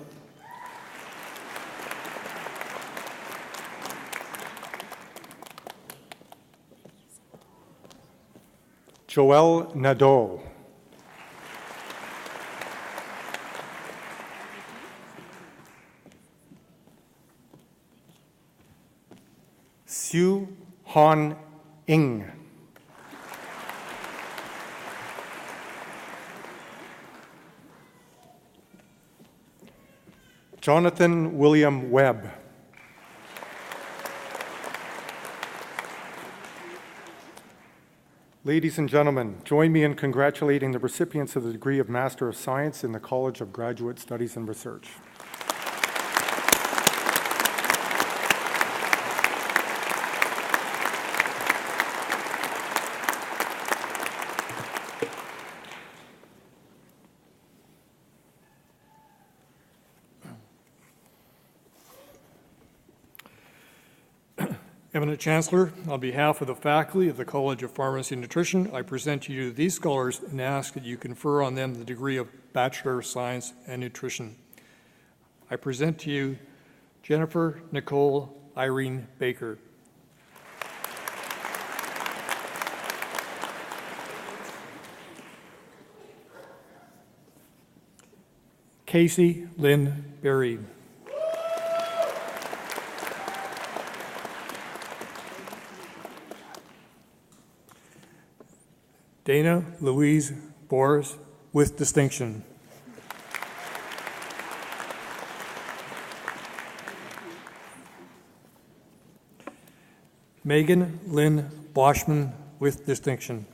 Joelle Nadeau. Sue Han Ing. Jonathan William Webb. Ladies and gentlemen, join me in congratulating the recipients of the degree of Master of Science in the College of Graduate Studies and Research. Eminent Chancellor, on behalf of the faculty of the College of Pharmacy and Nutrition, I present to you these scholars and ask that you confer on them the degree of Bachelor of Science and Nutrition. I present to you Jennifer Nicole Irene Baker. Casey Lynn Berry. Dana Louise Boers, with distinction. Megan Lynn Boschman, with distinction.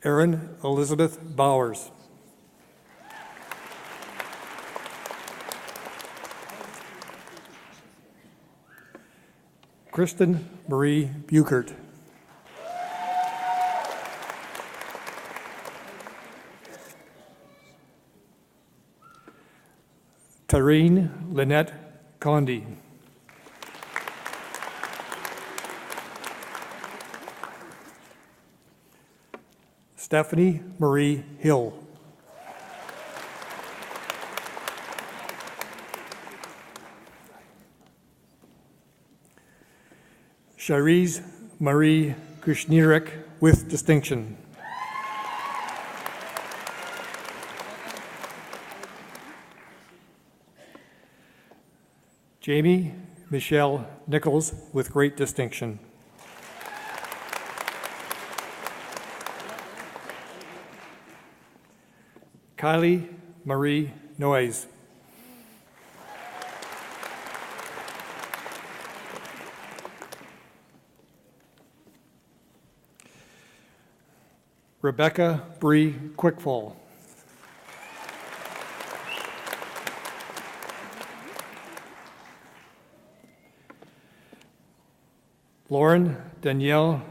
Erin Elizabeth Bowers. Kristen Marie Buchert. Tareen Lynette Condi. Stephanie Marie Hill. Sharice Marie Kushnirek with distinction. Jamie Michelle Nichols with great distinction. Kylie Marie Noyes. Rebecca Bree Quickfall. Lauren Danielle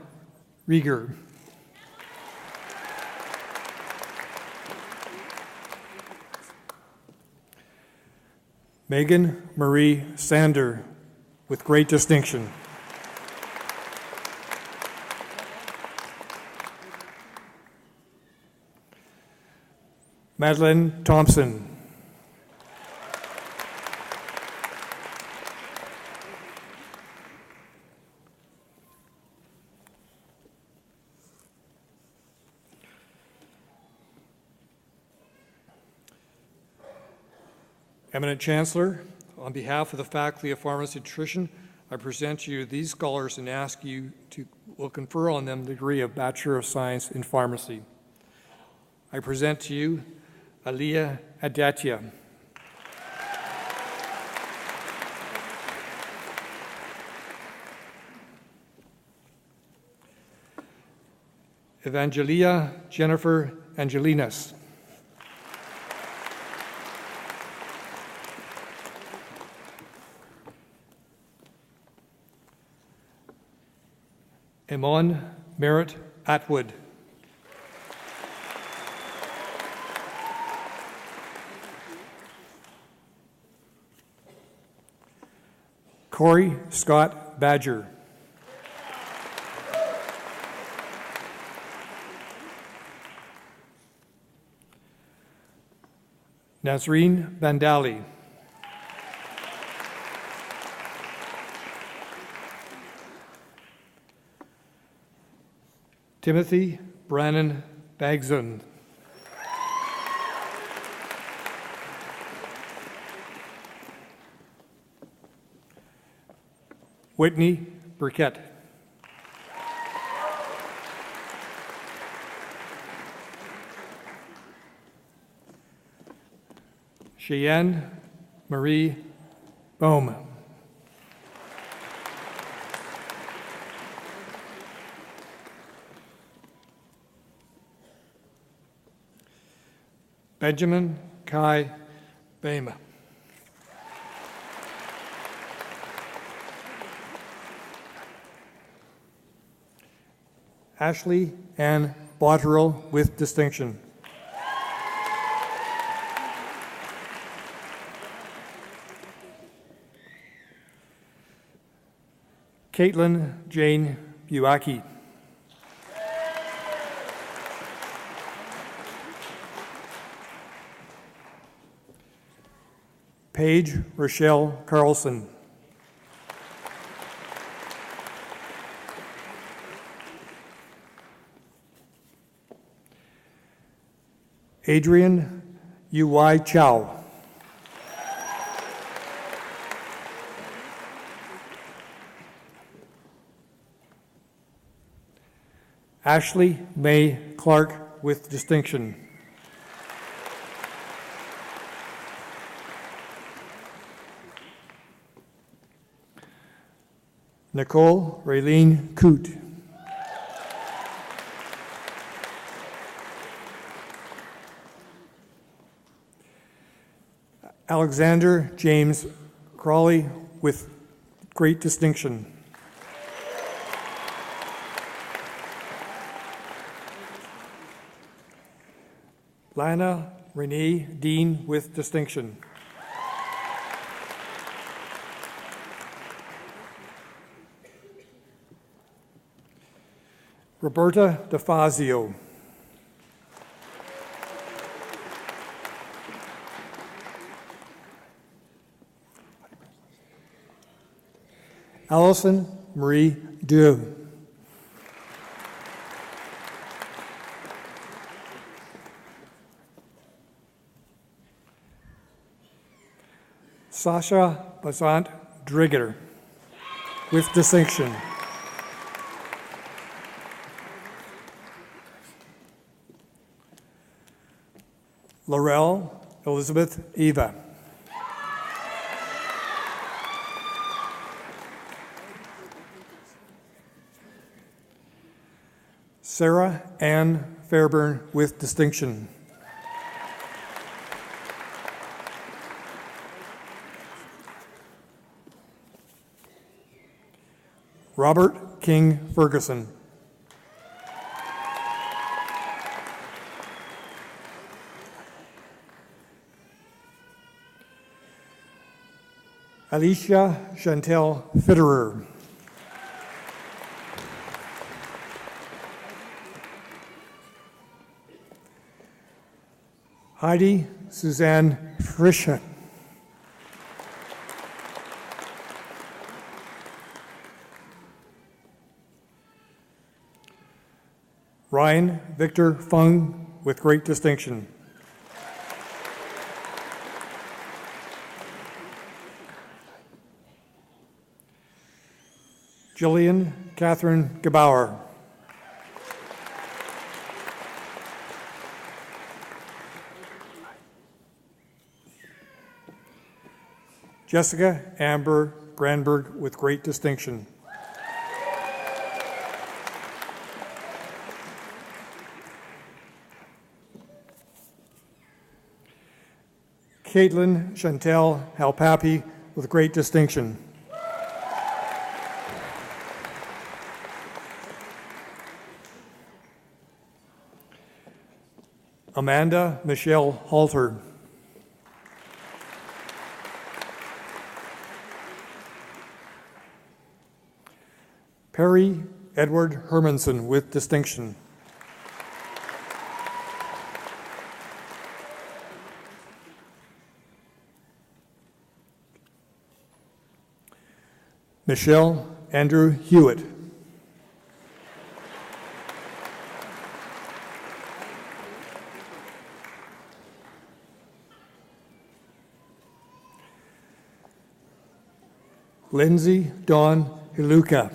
Rieger. Megan Marie Sander with great distinction. Madeline Thompson. Eminent Chancellor, on behalf of the Faculty of Pharmacy and Nutrition, I present to you these scholars and ask you to confer on them the degree of Bachelor of Science in Pharmacy. I present to you Aliyah Adatya. Evangelia Jennifer Angelinas. Emon Merritt Atwood. Corey Scott Badger. Nazreen Bandali. Timothy Brannon Bagson. Whitney Burkett. Cheyenne Marie Bohm. Benjamin Kai Bama. Ashley Ann Botterill with distinction. Caitlin Jane Buaki. Paige Rochelle Carlson. Adrian U.Y. Chow. Ashley May Clark with distinction. Nicole Raylene Coote. Alexander James Crawley with great distinction. Lana Renee Dean with distinction. Roberta DeFazio. Allison Marie Dew. Sasha Basant Drigger with distinction. Laurel Elizabeth Eva. Sarah Ann Fairburn with distinction. Robert King Ferguson. Alicia Chantel Fitterer. Heidi Suzanne Frische. Ryan Victor Fung with great distinction. Jillian Catherine Gebauer. Jessica Amber Granberg with great distinction. Caitlin Chantel Halpapi with great distinction. Amanda Michelle Halter. Perry Edward Hermanson with distinction. Michelle Andrew Hewitt. Lindsay Dawn Hiluka.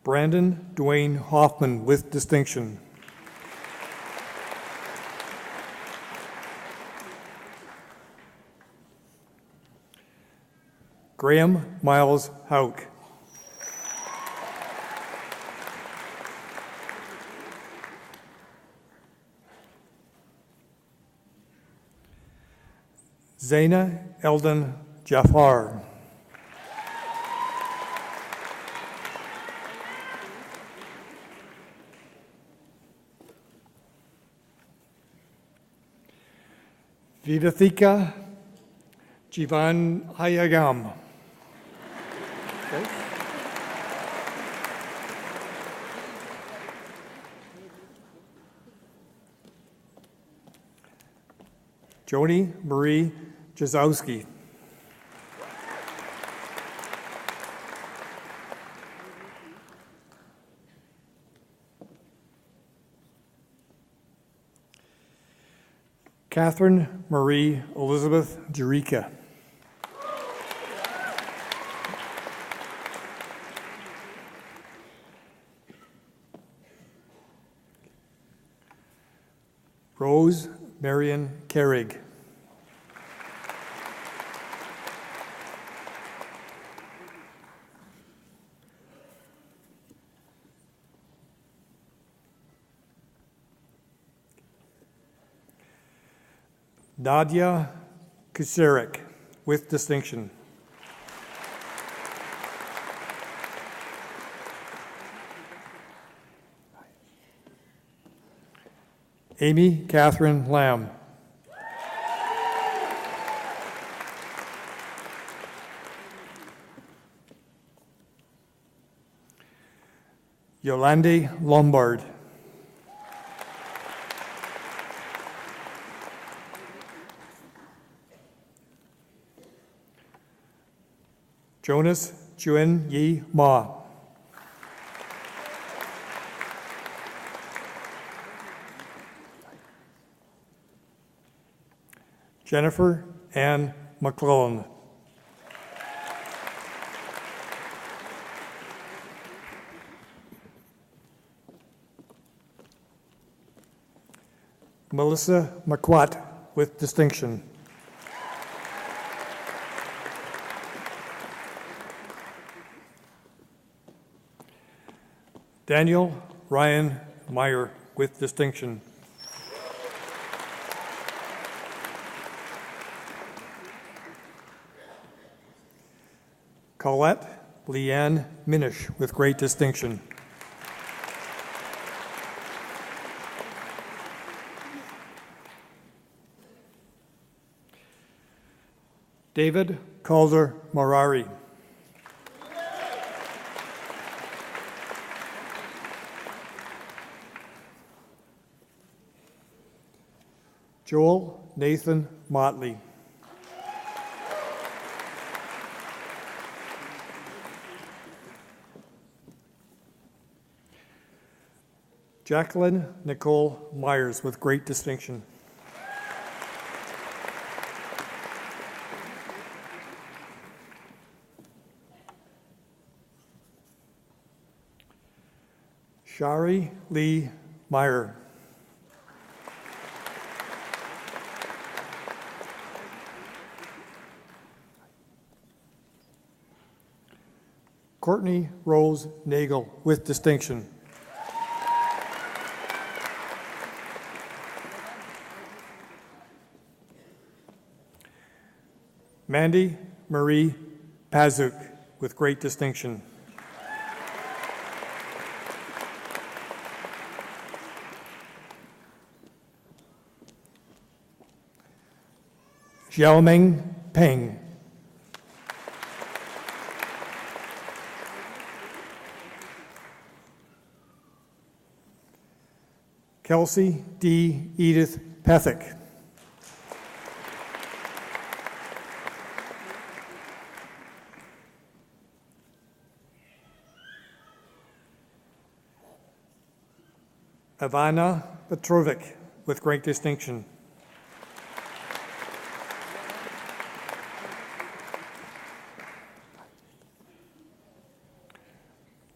Brandon Dwayne Hoffman with distinction. Graham Miles Hauk. Zaina Eldon Jafar. Vidathika Jivan Hayagam. Okay. Joni Marie Jazowski. Catherine Marie Elizabeth Jerica. Rose Marion Carrig. Nadia Kucerik, with distinction. Amy Catherine Lamb. Yolande Lombard. Jonas Chuen Yi Ma. Jennifer Ann McClellan. Melissa McQuat, with distinction. Daniel Ryan Meyer, with distinction. Colette Leanne Minish, with great distinction. David Calder Marari. Joel Nathan Motley. Jacqueline Nicole Myers, with great distinction. Shari Lee Meyer. Courtney Rose Nagel, with distinction. Mandy Marie Pazuk, with great distinction. Xiaoming Peng. Kelsey D. Edith Pethick. Ivana Petrovic, with great distinction.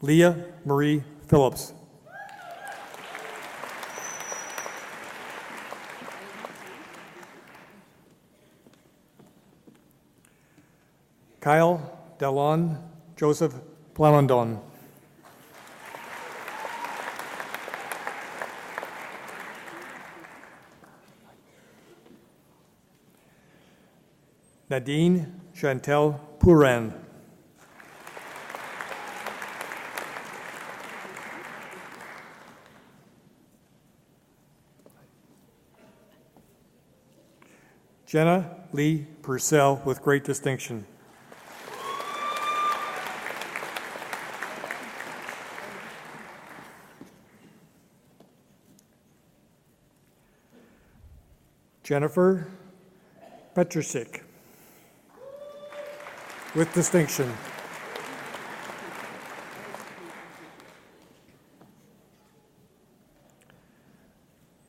Leah Marie Phillips. Kyle Delon Joseph Plamondon. Nadine Chantel Puran. Jenna Lee Purcell, with great distinction. Jennifer Petrusik, with distinction.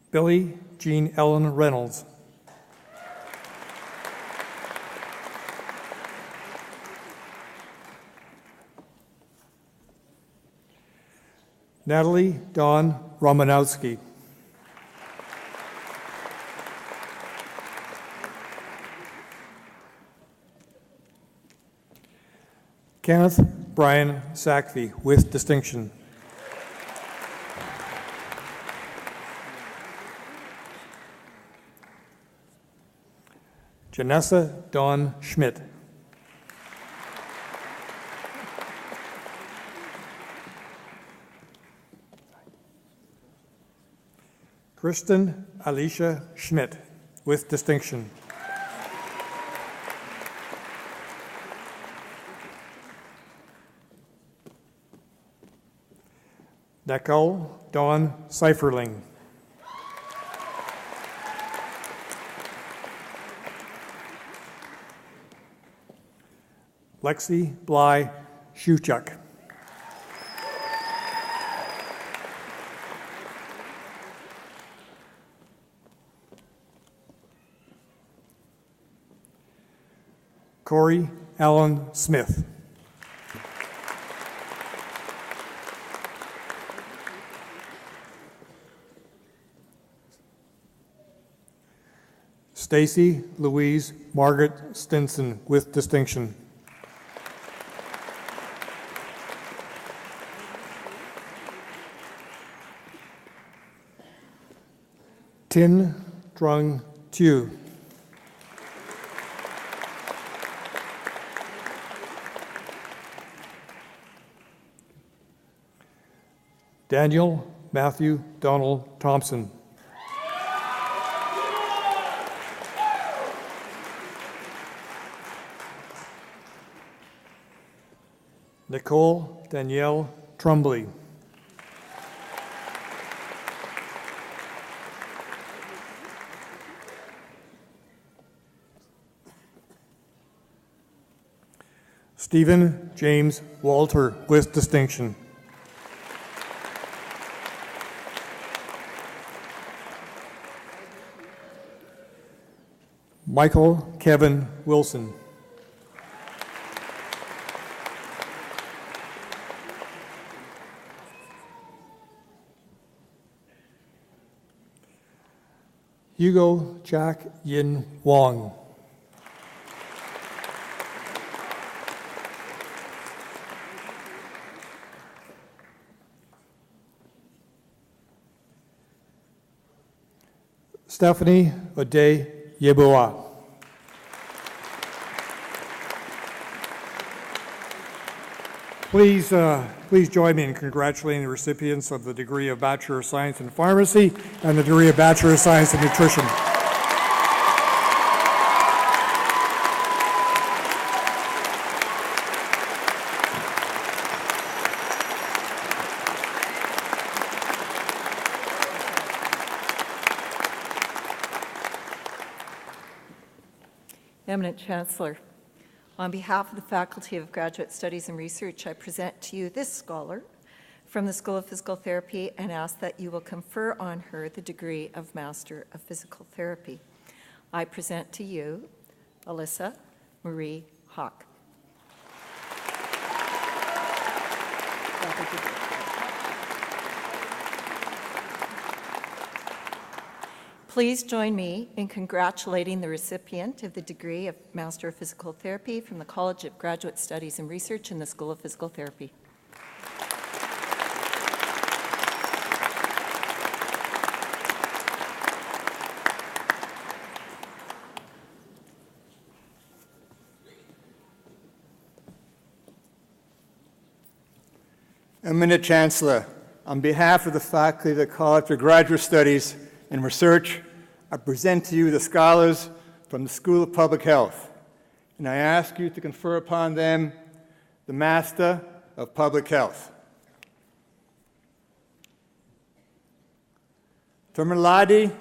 Billy Jean Ellen Reynolds. Natalie Dawn Romanowski. Kenneth Brian Sackvey, with distinction. Janessa Dawn Schmidt. Kristen Alicia Schmidt, with distinction. Nicole Dawn Seiferling. Lexi Bly Shuchuk. Corey Allen Smith. Stacy Louise Margaret Stinson, with distinction. Tin Trung Thieu. Daniel Matthew Donald Thompson. Nicole Danielle Trumbley. Stephen James Walter, with distinction. Michael Kevin Wilson. Hugo Jack Yin Wong. Stephanie Ode Yeboah. Please join me in congratulating the recipients of the degree of Bachelor of Science in Pharmacy and the degree of Bachelor of Science in Nutrition. Eminent Chancellor, on behalf of the Faculty of Graduate Studies and Research, I present to you this scholar from the School of Physical Therapy and ask that you will confer on her the degree of Master of Physical Therapy. I present to you Alyssa Marie Hawk. Please join me in congratulating the recipient of the degree of Master of Physical Therapy from the College of Graduate Studies and Research in the School of Physical Therapy. Eminent Chancellor, on behalf of the faculty of the College of Graduate Studies and Research, I present to you the scholars from the School of Public Health, and I ask you to confer upon them the Master of Public Health. Termaladi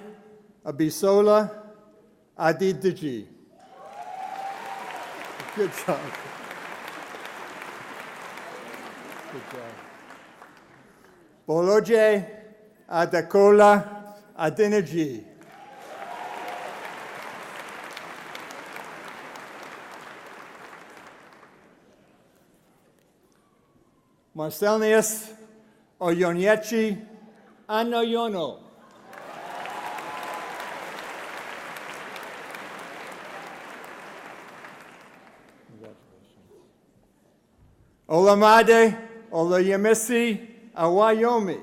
Abisola Adidiji. Good job. Good job. Boloje Adakola Adenergy. Marcelnius Oyonyechi Anoyono. Olamide Olayemisi Awayomi.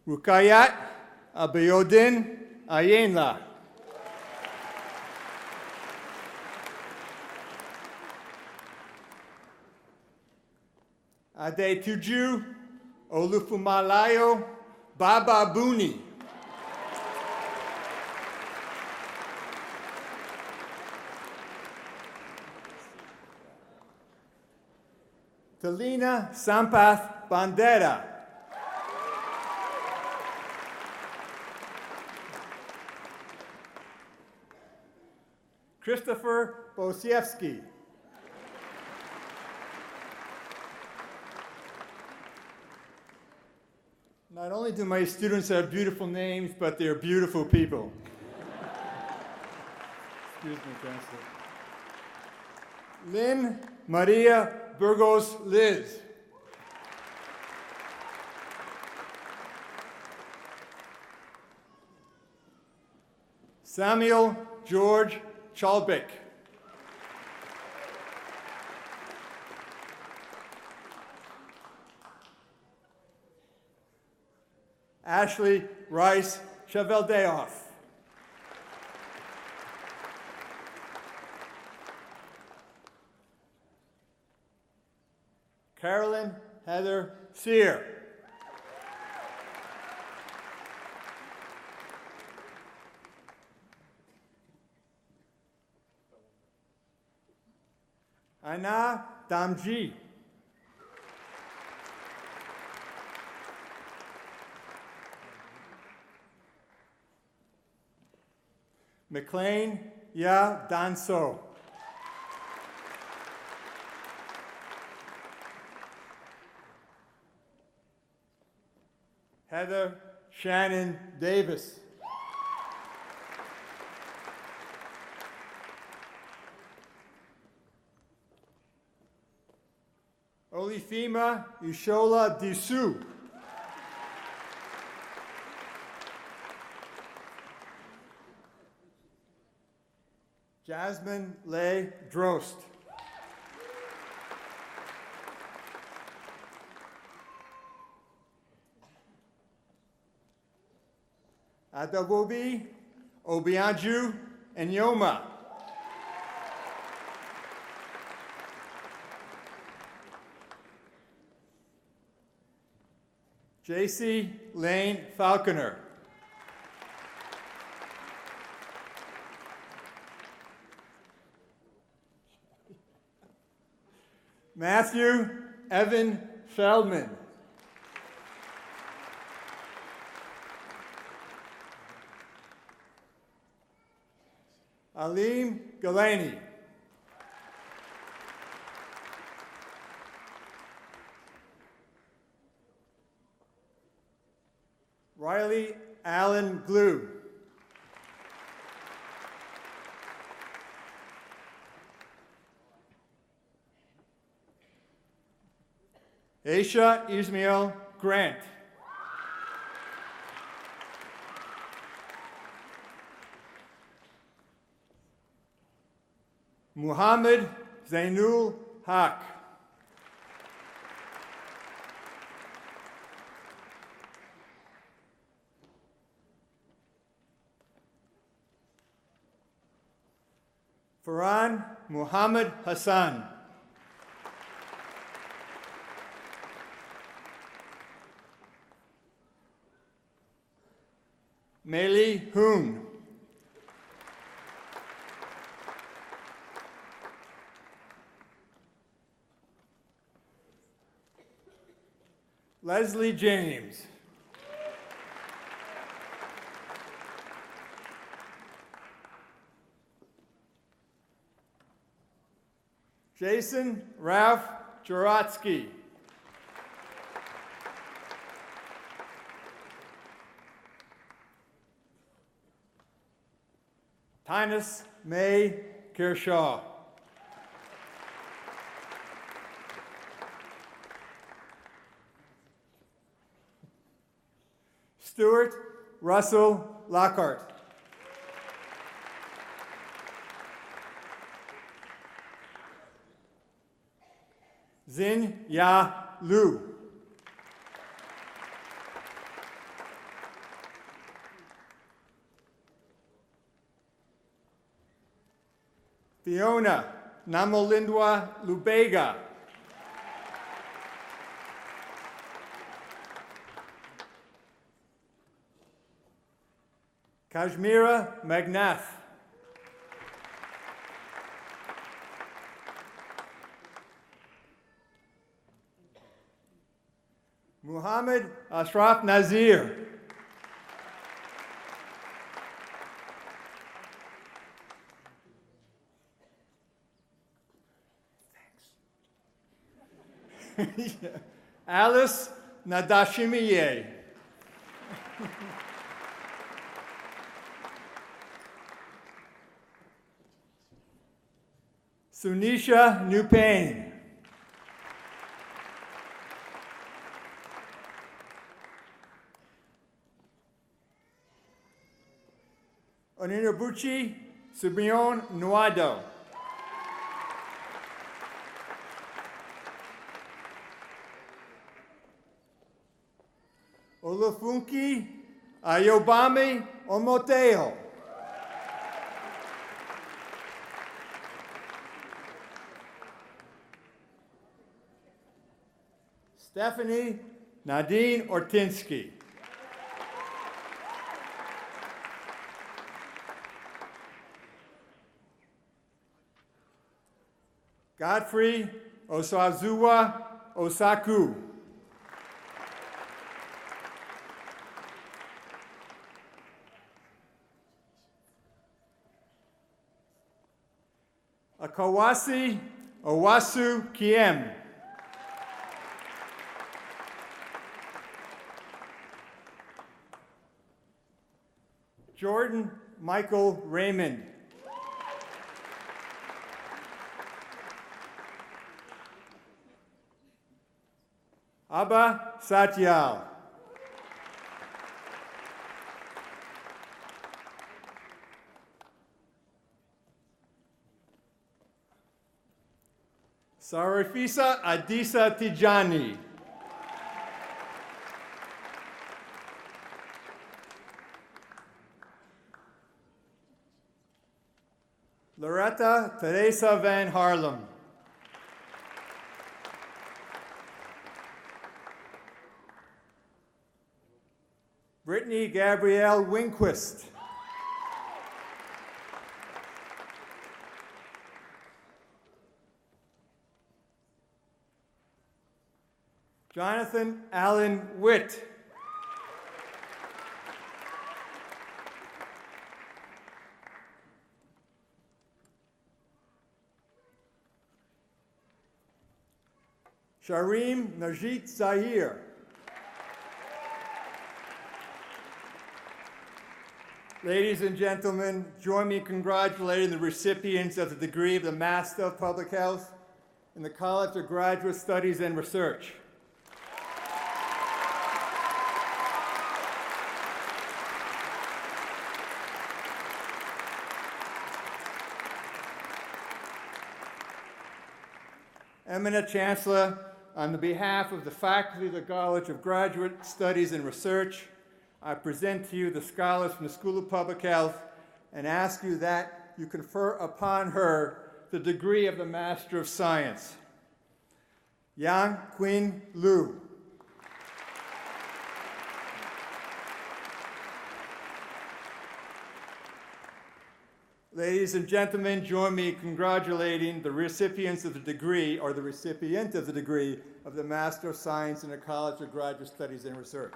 Rukayat Abayodin Ayenla. Ade Tuju Olufumalayo Baba Buni. Talina Sampath Bandera. Christopher Bosiewski. Not only do my students have beautiful names, but they're beautiful people. Excuse me, Chancellor. Lynn Maria Burgos Liz. Samuel George Chalbeck. Ashley Rice Cheveldayoff. Carolyn Heather Sear. Anna Damji. McLean Ya Danso. Heather Shannon Davis. Olifima Ishola Disu. Jasmine Leigh Drost. Adabobi Obianju and Yoma. JC Lane Falconer. Matthew Evan Feldman. Alim Galani. Riley Allen Glue. Aisha Ismail Grant. Muhammad Zainul Haq. Farhan Muhammad Hassan. Meili Hoon. Leslie James. Jason Ralph Juratsky. Tynus May Kershaw. Stuart Russell Lockhart. Zin Ya Lu. Fiona Namolindwa Lubega. Kashmira Magnath. Muhammad Ashraf Nazir. Alice Nadashimiye. Sunisha Nupane. Oninabuchi Subion Nwado. Olufunki Ayobami Omoteo. Stephanie Nadine Ortinsky. Godfrey Osazuwa Osaku. Akawasi Owasu Kiem. Jordan Michael Raymond. Abba Satyal. Sarifisa Adisa Tijani. Loretta Teresa Van Harlem. Brittany Gabrielle Winquist. Jonathan Allen Witt. Sharim Najit Zahir. Ladies and gentlemen, join me in congratulating the recipients of the degree of the Master of Public Health in the College of Graduate Studies and Research. Eminent Chancellor, on the behalf of the faculty of the College of Graduate Studies and Research, I present to you the scholars from the School of Public Health and ask you that you confer upon her the degree of the Master of Science. Yang Quinn Liu. Ladies and gentlemen, join me in congratulating the recipients of the degree, or the recipient of the degree, of the Master of Science in the College of Graduate Studies and Research.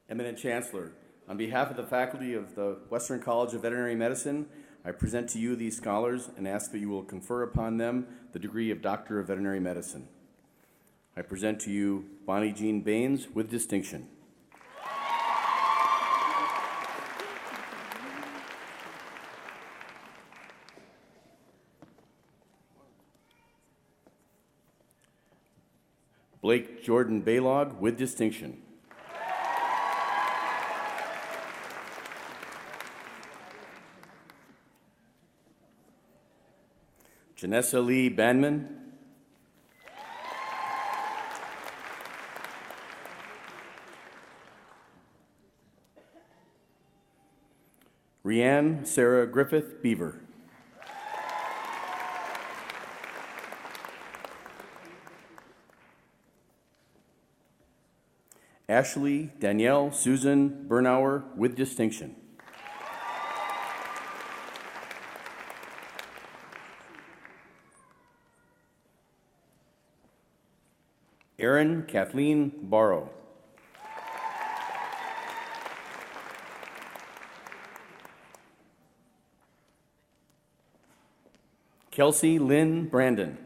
Eminent Chancellor, on behalf of the faculty of the Western College of Veterinary Medicine, I present to you these scholars and ask that you will confer upon them the degree of Doctor of Veterinary Medicine. I present to you Bonnie Jean Baines with distinction. Blake Jordan Baylog with distinction. Janessa Lee Banman. Rianne Sarah Griffith Beaver. Ashley Danielle Susan Bernauer with distinction. Erin Kathleen Barrow. Kelsey Lynn Brandon.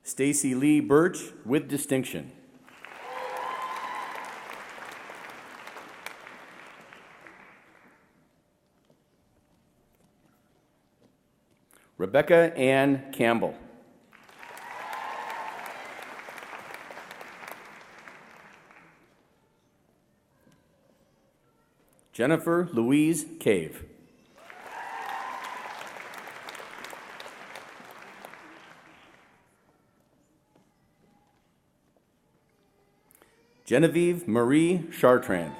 Stacy Lee Birch with distinction. Rebecca Ann Campbell. Jennifer Louise Cave. Genevieve Marie Chartrand.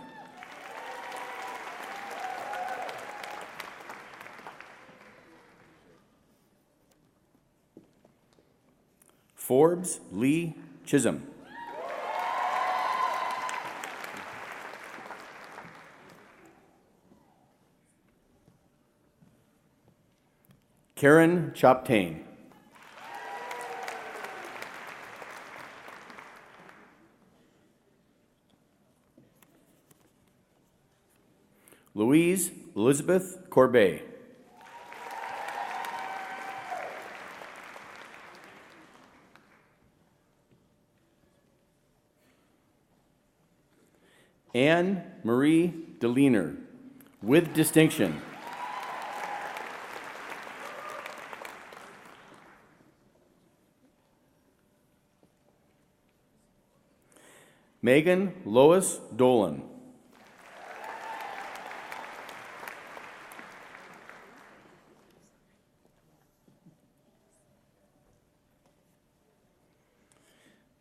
Forbes Lee Chisholm. Karen Choptain. Louise Elizabeth Corbet. Anne Marie Deliner with distinction. Megan Lois Dolan.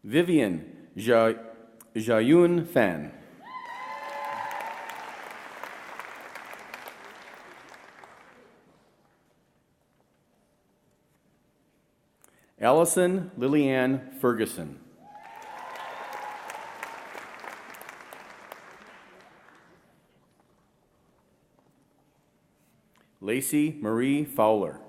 Vivian Jayun Fan. Allison Lillianne Ferguson. Lacey Marie Fowler.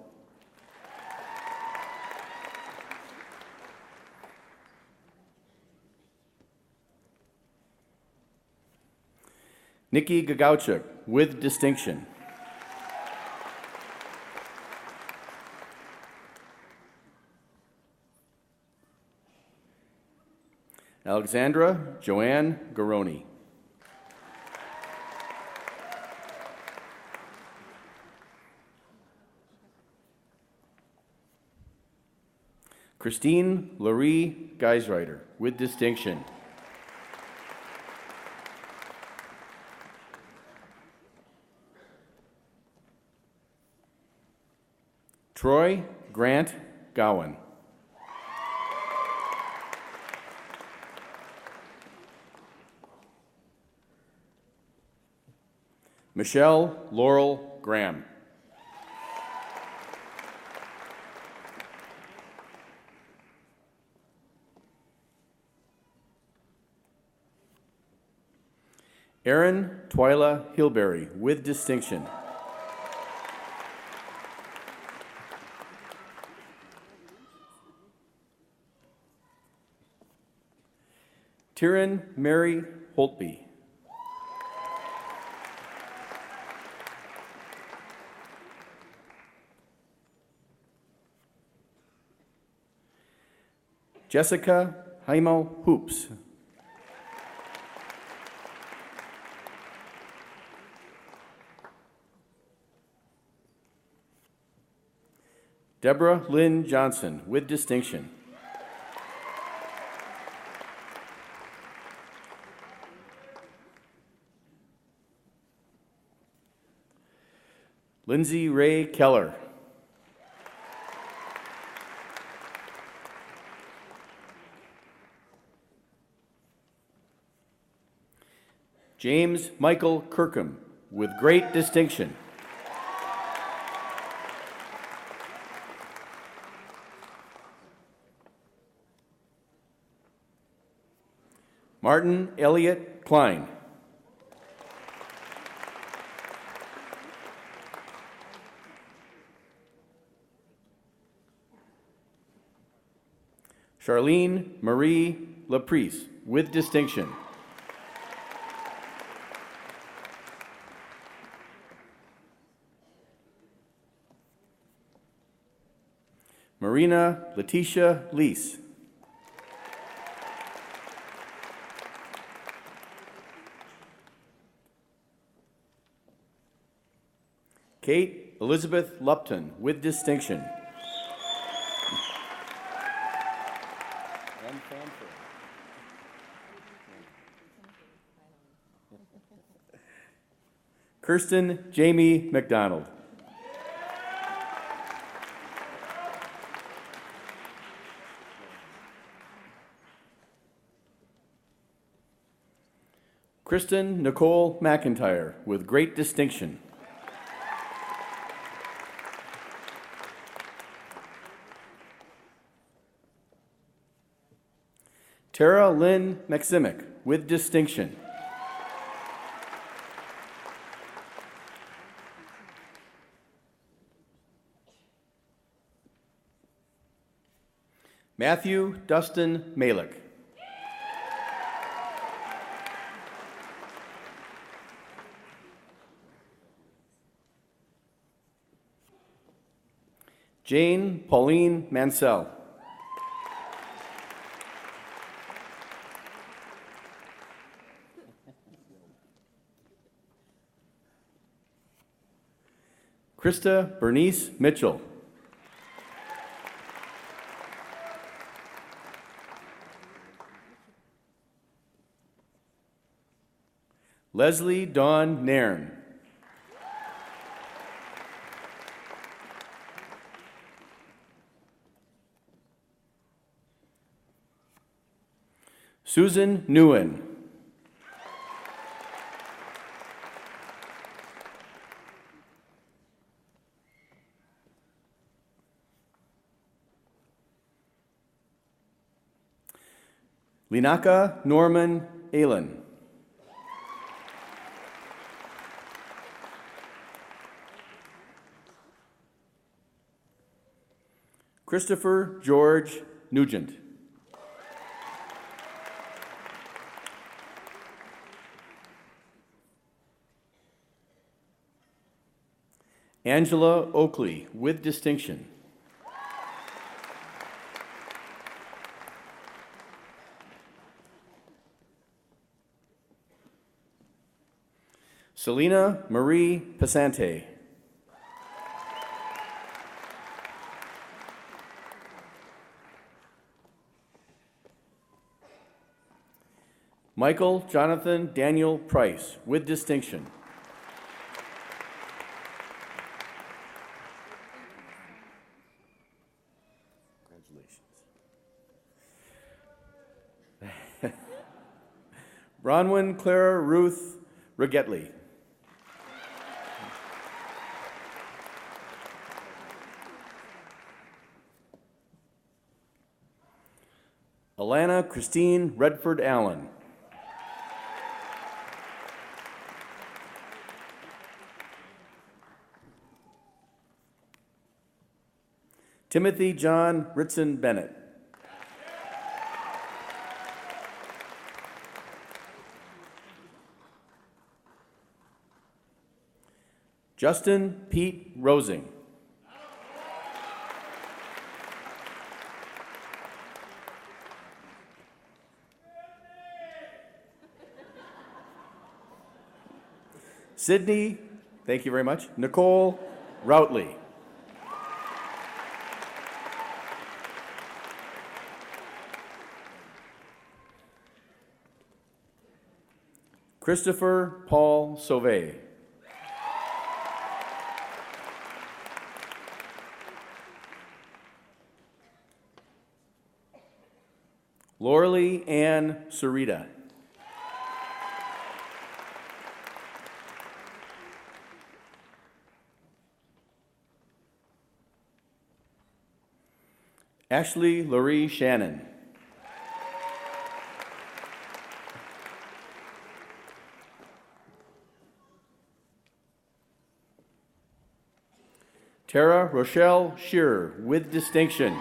Nikki Gagauchuk with distinction. Alexandra Joanne Garoni. Christine Laurie Geisreiter with distinction. Troy Grant Gowan. Michelle Laurel Graham. Erin Twyla Hilberry with distinction. Tyrin Mary Holtby. Jessica Heimo Hoops. Deborah Lynn Johnson with distinction. Lindsay Ray Keller. James Michael Kirkham, with great distinction. Martin Elliott Klein. Charlene Marie Laprise, with distinction. Marina Letitia Lease. Kate Elizabeth Lupton, with distinction. Kirsten Jamie McDonald. Kristen Nicole McIntyre, with great distinction. Tara Lynn Maximic, with distinction. Matthew Dustin Malick. Jane Pauline Mansell. Krista Bernice Mitchell. Leslie Dawn Nairn. Susan Nguyen. Linaka Norman Aylan. Christopher George Nugent. Angela Oakley, with distinction. Selena Marie Pasante. Michael Jonathan Daniel Price, with distinction. Congratulations. Bronwyn Clara Ruth Rigetley. Alana Christine Redford Allen. Timothy John Ritson Bennett. Justin Pete Rosing. Sydney, thank you very much, Nicole Routley. Christopher Paul Sauvé. Lauralee Ann Sarita. Ashley Laurie Shannon. Tara Rochelle Shearer, with distinction.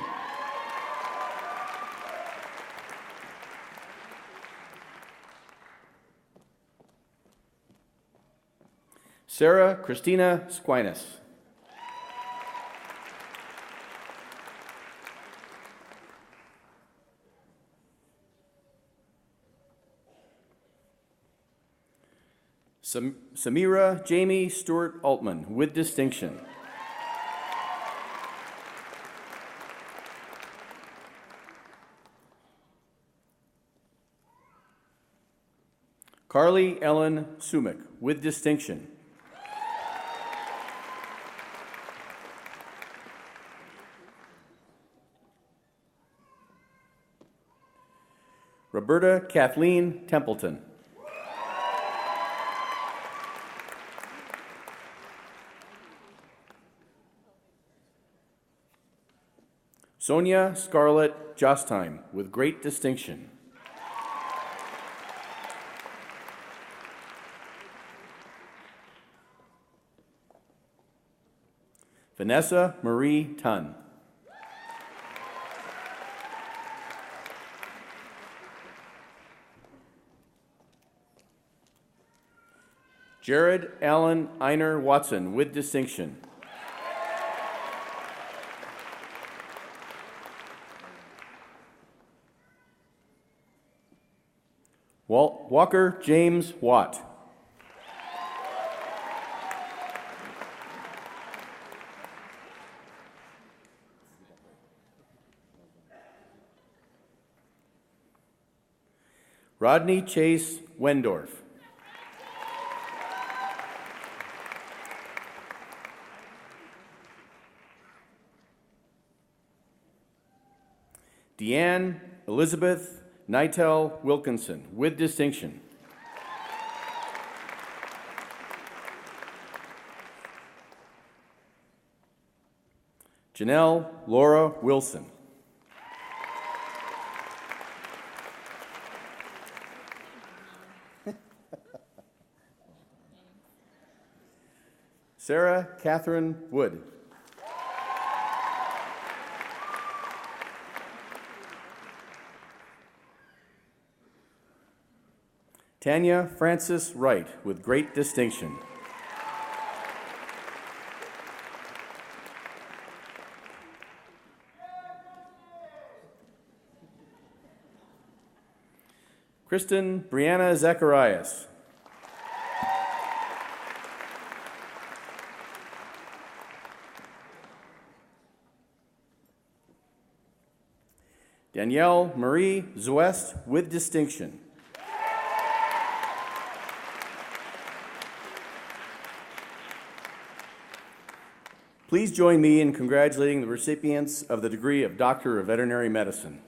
Sarah Christina Squinas. Samira Jamie Stewart Altman, with distinction. Carly Ellen Sumick, with distinction. Roberta Kathleen Templeton. Sonia Scarlett Jostheim, with great distinction. Vanessa Marie Tunn. Jared Allen Einer Watson, with distinction. Walker James Watt. Rodney Chase Wendorf. Deanne Elizabeth Nitel Wilkinson, with distinction. Janelle Laura Wilson. Sarah Catherine Wood. Tanya Francis Wright, with great distinction. Kristen Brianna Zacharias. Danielle Marie Zuest, with distinction. Please join me in congratulating the recipients of the degree of Doctor of Veterinary Medicine.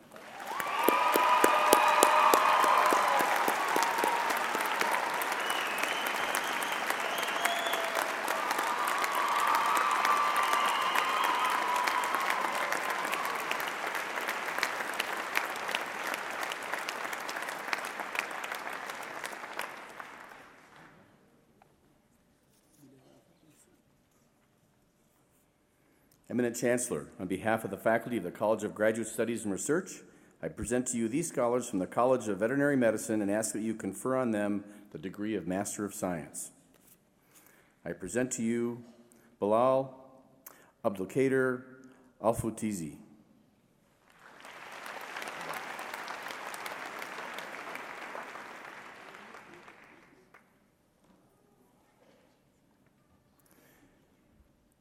Eminent Chancellor, on behalf of the faculty of the College of Graduate Studies and Research, I present to you these scholars from the College of Veterinary Medicine and ask that you confer on them the degree of Master of Science. I present to you Bilal Abdelkader Alfoutizi.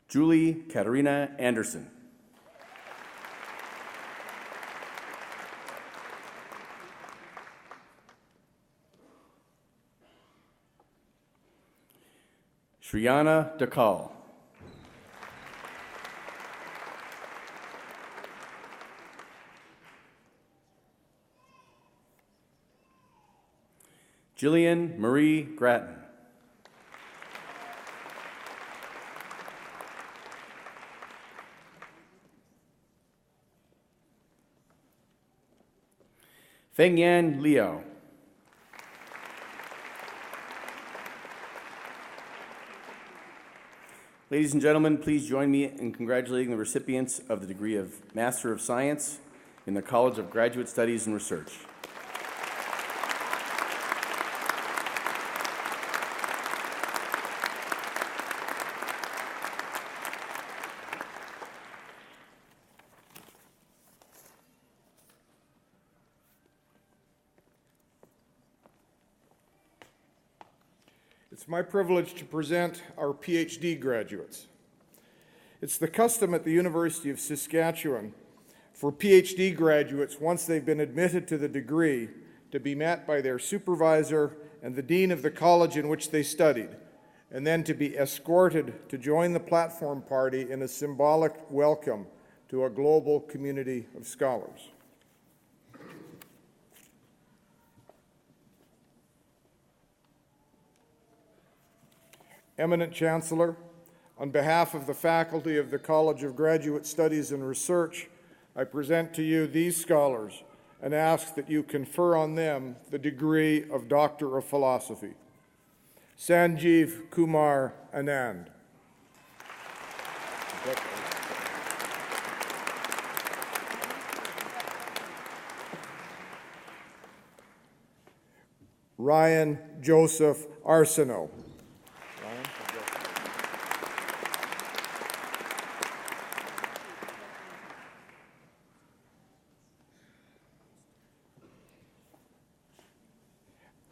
Julie Katerina Anderson. Shriyana Dakal. Jillian Marie Grattan. Feng Yan Liao. Ladies and gentlemen, please join me in congratulating the recipients of the degree of Master of Science in the College of Graduate Studies and Research. It's my privilege to present our PhD graduates. It's the custom at the University of Saskatchewan for PhD graduates, once they've been admitted to the degree, to be met by their supervisor and the dean of the college in which they studied, and then to be escorted to join the platform party in a symbolic welcome to a global community of scholars. Eminent Chancellor, on behalf of the faculty of the College of Graduate Studies and Research, I present to you these scholars and ask that you confer on them the degree of Doctor of Philosophy. Sanjeev Kumar Anand. Ryan Joseph Arsenault.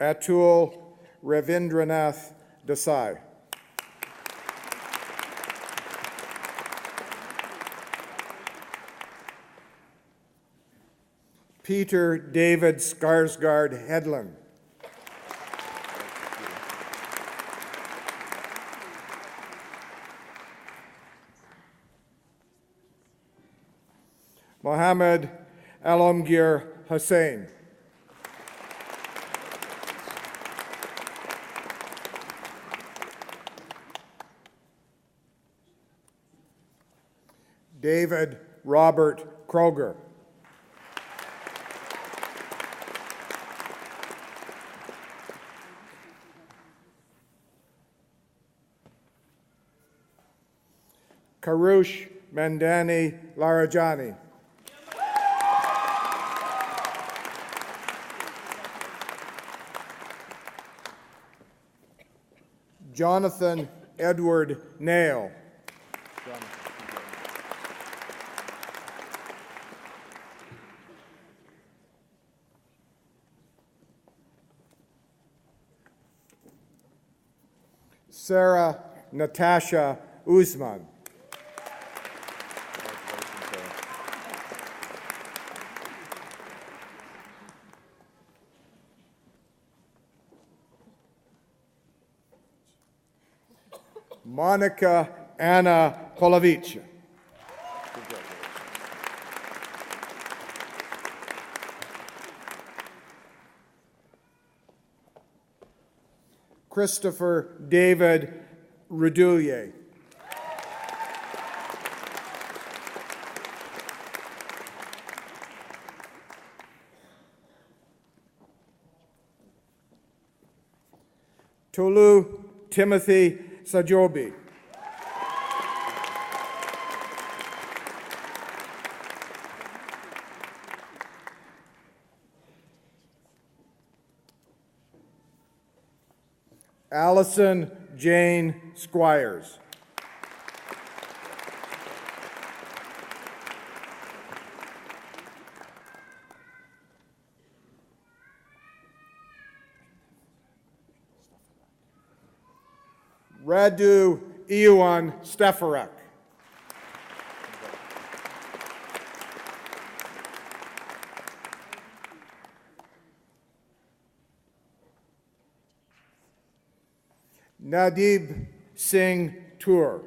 Atul Ravindranath Desai. Peter David Skarsgård Hedlund. Mohammed Alamgir Hussain. David Robert Kroger. Karush Mandani Larajani. Jonathan Edward Nail. Sarah Natasha Usman. Monica Anna Polavich. Christopher David Redoulier. Tolu Timothy Sajobi. Allison Jane Squires. Radu Iwan Stefarak. Nadib Singh Tour.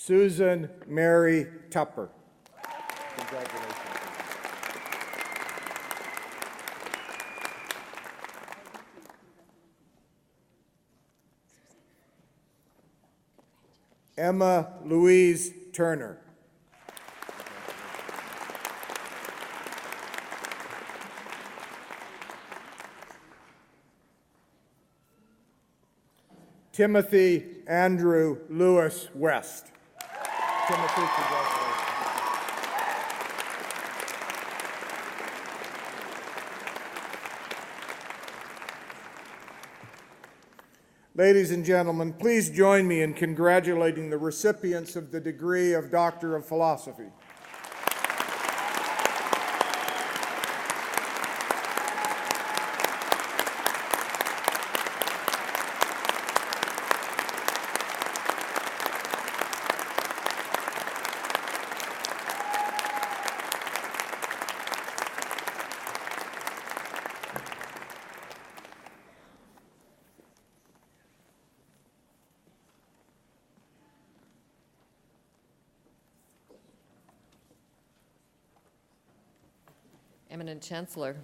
Susan Mary Tupper. Congratulations. Emma Louise Turner. Timothy Andrew Lewis West. Timothy, congratulations. Ladies and gentlemen, please join me in congratulating the recipients of the degree of Doctor of Philosophy. Eminent Chancellor,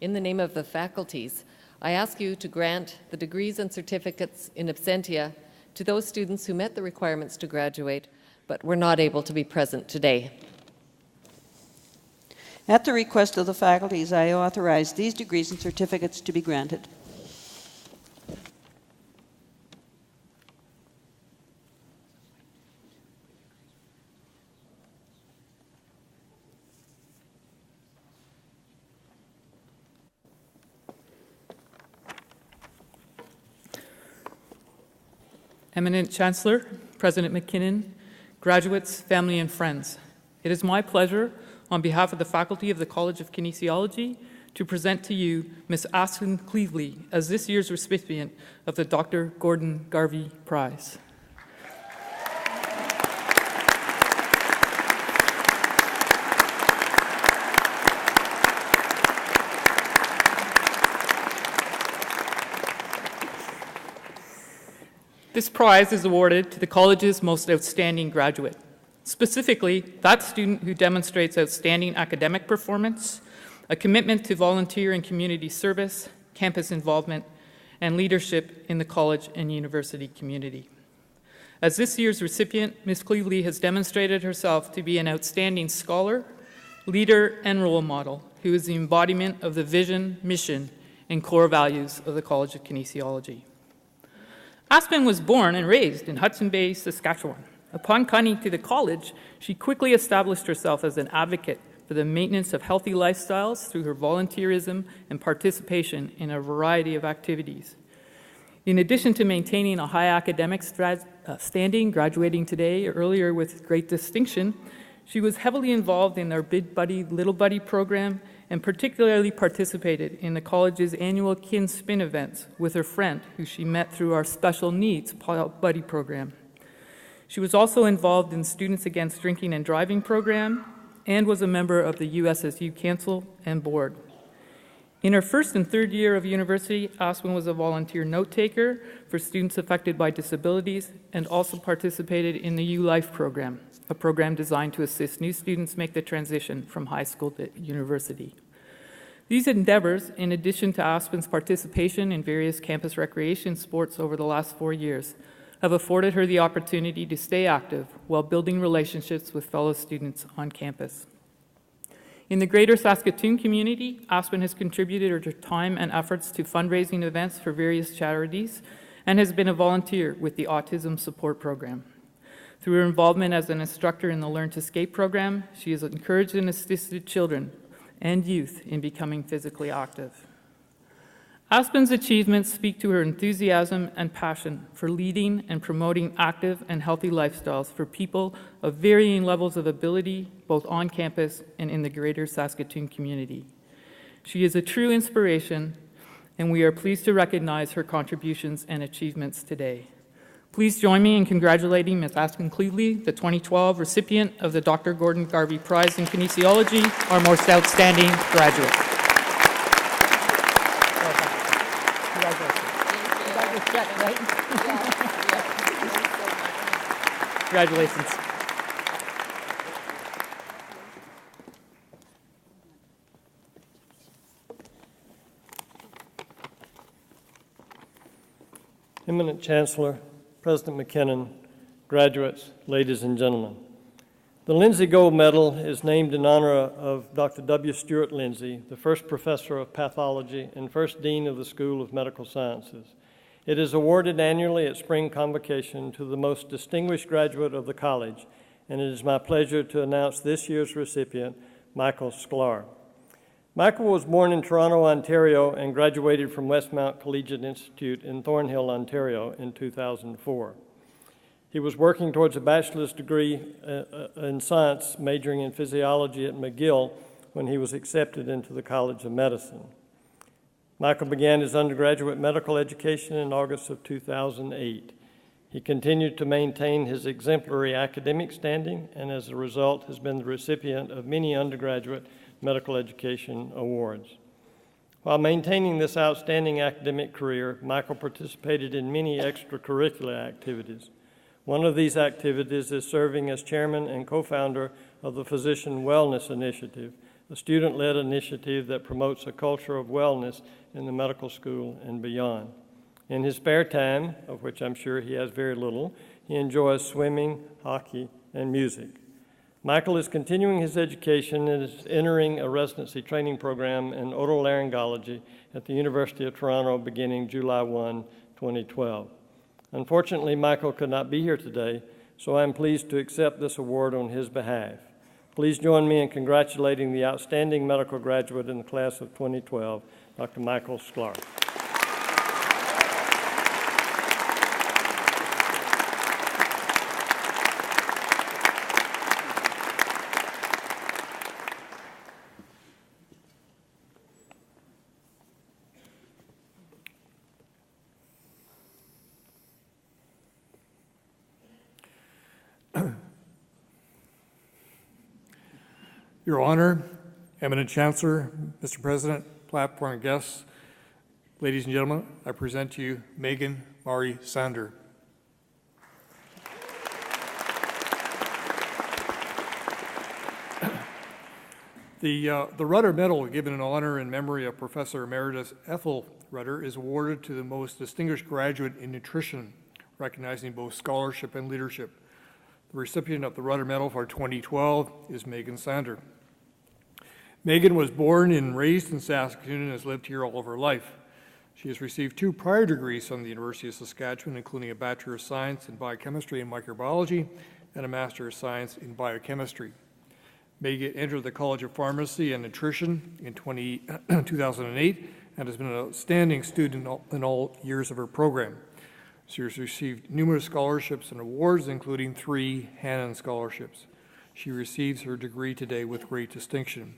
in the name of the faculties, I ask you to grant the degrees and certificates in absentia to those students who met the requirements to graduate but were not able to be present today. At the request of the faculties, I authorize these degrees and certificates to be granted. Eminent Chancellor, President McKinnon, graduates, family, and friends, it is my pleasure, on behalf of the faculty of the College of Kinesiology, to present to you Ms. Aspen Cleveley as this year's recipient of the Dr. Gordon Garvey Prize. This prize is awarded to the college's most outstanding graduate, specifically that student who demonstrates outstanding academic performance, a commitment to volunteer and community service, campus involvement, and leadership in the college and university community. As this year's recipient, Ms. Cleveley has demonstrated herself to be an outstanding scholar, leader, and role model who is the embodiment of the vision, mission, and core values of the College of Kinesiology. Aspen was born and raised in Hudson Bay, Saskatchewan. Upon coming to the college, she quickly established herself as an advocate for the maintenance of healthy lifestyles through her volunteerism and participation in a variety of activities. In addition to maintaining a high academic standing, graduating today earlier with great distinction, she was heavily involved in our Big Buddy, Little Buddy program and particularly participated in the college's annual Kin Spin events with her friend, who she met through our Special Needs Buddy program. She was also involved in Students Against Drinking and Driving program and was a member of the USSU Council and Board. In her first and third year of university, Aspen was a volunteer note-taker for students affected by disabilities and also participated in the U-Life program, a program designed to assist new students make the transition from high school to university. These endeavors, in addition to Aspen's participation in various campus recreation sports over the last 4 years, have afforded her the opportunity to stay active while building relationships with fellow students on campus. In the greater Saskatoon community, Aspen has contributed her time and efforts to fundraising events for various charities and has been a volunteer with the Autism Support Program. Through her involvement as an instructor in the Learn to Skate program, she has encouraged and assisted children and youth in becoming physically active. Aspen's achievements speak to her enthusiasm and passion for leading and promoting active and healthy lifestyles for people of varying levels of ability, both on campus and in the greater Saskatoon community. She is a true inspiration, and we are pleased to recognize her contributions and achievements today. Please join me in congratulating Ms. Aspen Cleveley, the 2012 recipient of the Dr. Gordon Garvey Prize in Kinesiology, our most outstanding graduate. Congratulations. Eminent Chancellor, President McKinnon, graduates, ladies and gentlemen. The Lindsay Gold Medal is named in honor of Dr. W. Stuart Lindsay, the first professor of pathology and first dean of the School of Medical Sciences. It is awarded annually at Spring Convocation to the most distinguished graduate of the college, and it is my pleasure to announce this year's recipient, Michael Sklar. Michael was born in Toronto, Ontario, and graduated from Westmount Collegiate Institute in Thornhill, Ontario in 2004. He was working towards a bachelor's degree in science, majoring in physiology at McGill when he was accepted into the College of Medicine. Michael began his undergraduate medical education in August of 2008. He continued to maintain his exemplary academic standing and as a result has been the recipient of many undergraduate medical education awards. While maintaining this outstanding academic career, Michael participated in many extracurricular activities. One of these activities is serving as chairman and co-founder of the Physician Wellness Initiative, a student-led initiative that promotes a culture of wellness in the medical school and beyond. In his spare time, of which I'm sure he has very little, he enjoys swimming, hockey, and music. Michael is continuing his education and is entering a residency training program in otolaryngology at the University of Toronto beginning July 1, 2012. Unfortunately, Michael could not be here today, so I'm pleased to accept this award on his behalf. Please join me in congratulating the outstanding medical graduate in the class of 2012, Dr. Michael Sklar. Your Honor, Eminent Chancellor, Mr. President, platform and guests, ladies and gentlemen, I present to you Megan Mari Sander. The Rudder Medal, given in honor and memory of Professor Emeritus Ethel Rudder, is awarded to the most distinguished graduate in nutrition, recognizing both scholarship and leadership. The recipient of the Rudder Medal for 2012 is Megan Sander. Megan was born and raised in Saskatoon and has lived here all of her life. She has received 2 prior degrees from the University of Saskatchewan, including a Bachelor of Science in Biochemistry and Microbiology and a Master of Science in Biochemistry. Megan entered the College of Pharmacy and Nutrition in 2008 and has been an outstanding student in all years of her program. She has received numerous scholarships and awards, including 3 Hannon Scholarships. She receives her degree today with great distinction.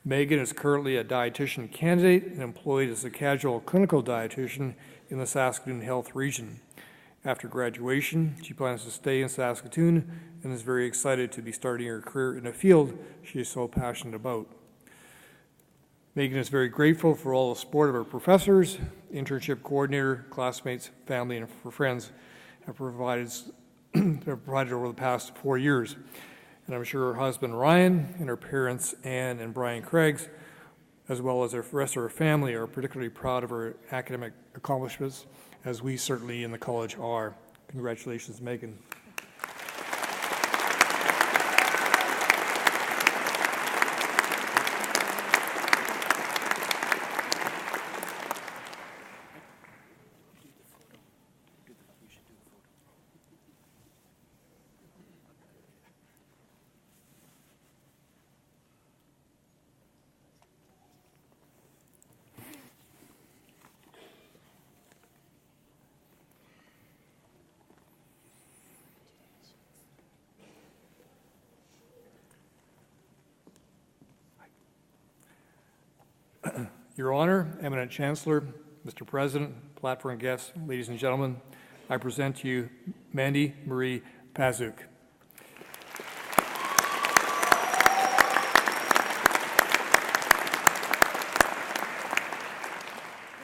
Megan is currently a dietitian candidate and employed as a casual clinical dietitian in the Saskatoon Health Region. After graduation, she plans to stay in Saskatoon and is very excited to be starting her career in a field she is so passionate about. Megan is very grateful for all the support of her professors, internship coordinator, classmates, family, and her friends have provided over the past 4 years. And I'm sure her husband Ryan and her parents Ann and Brian Craigs, as well as the rest of her family, are particularly proud of her academic accomplishments, as we certainly in the college are. Congratulations, Megan. Your Honor, Eminent Chancellor, Mr. President, platform guests, ladies and gentlemen, I present to you Mandy Marie Pazuk.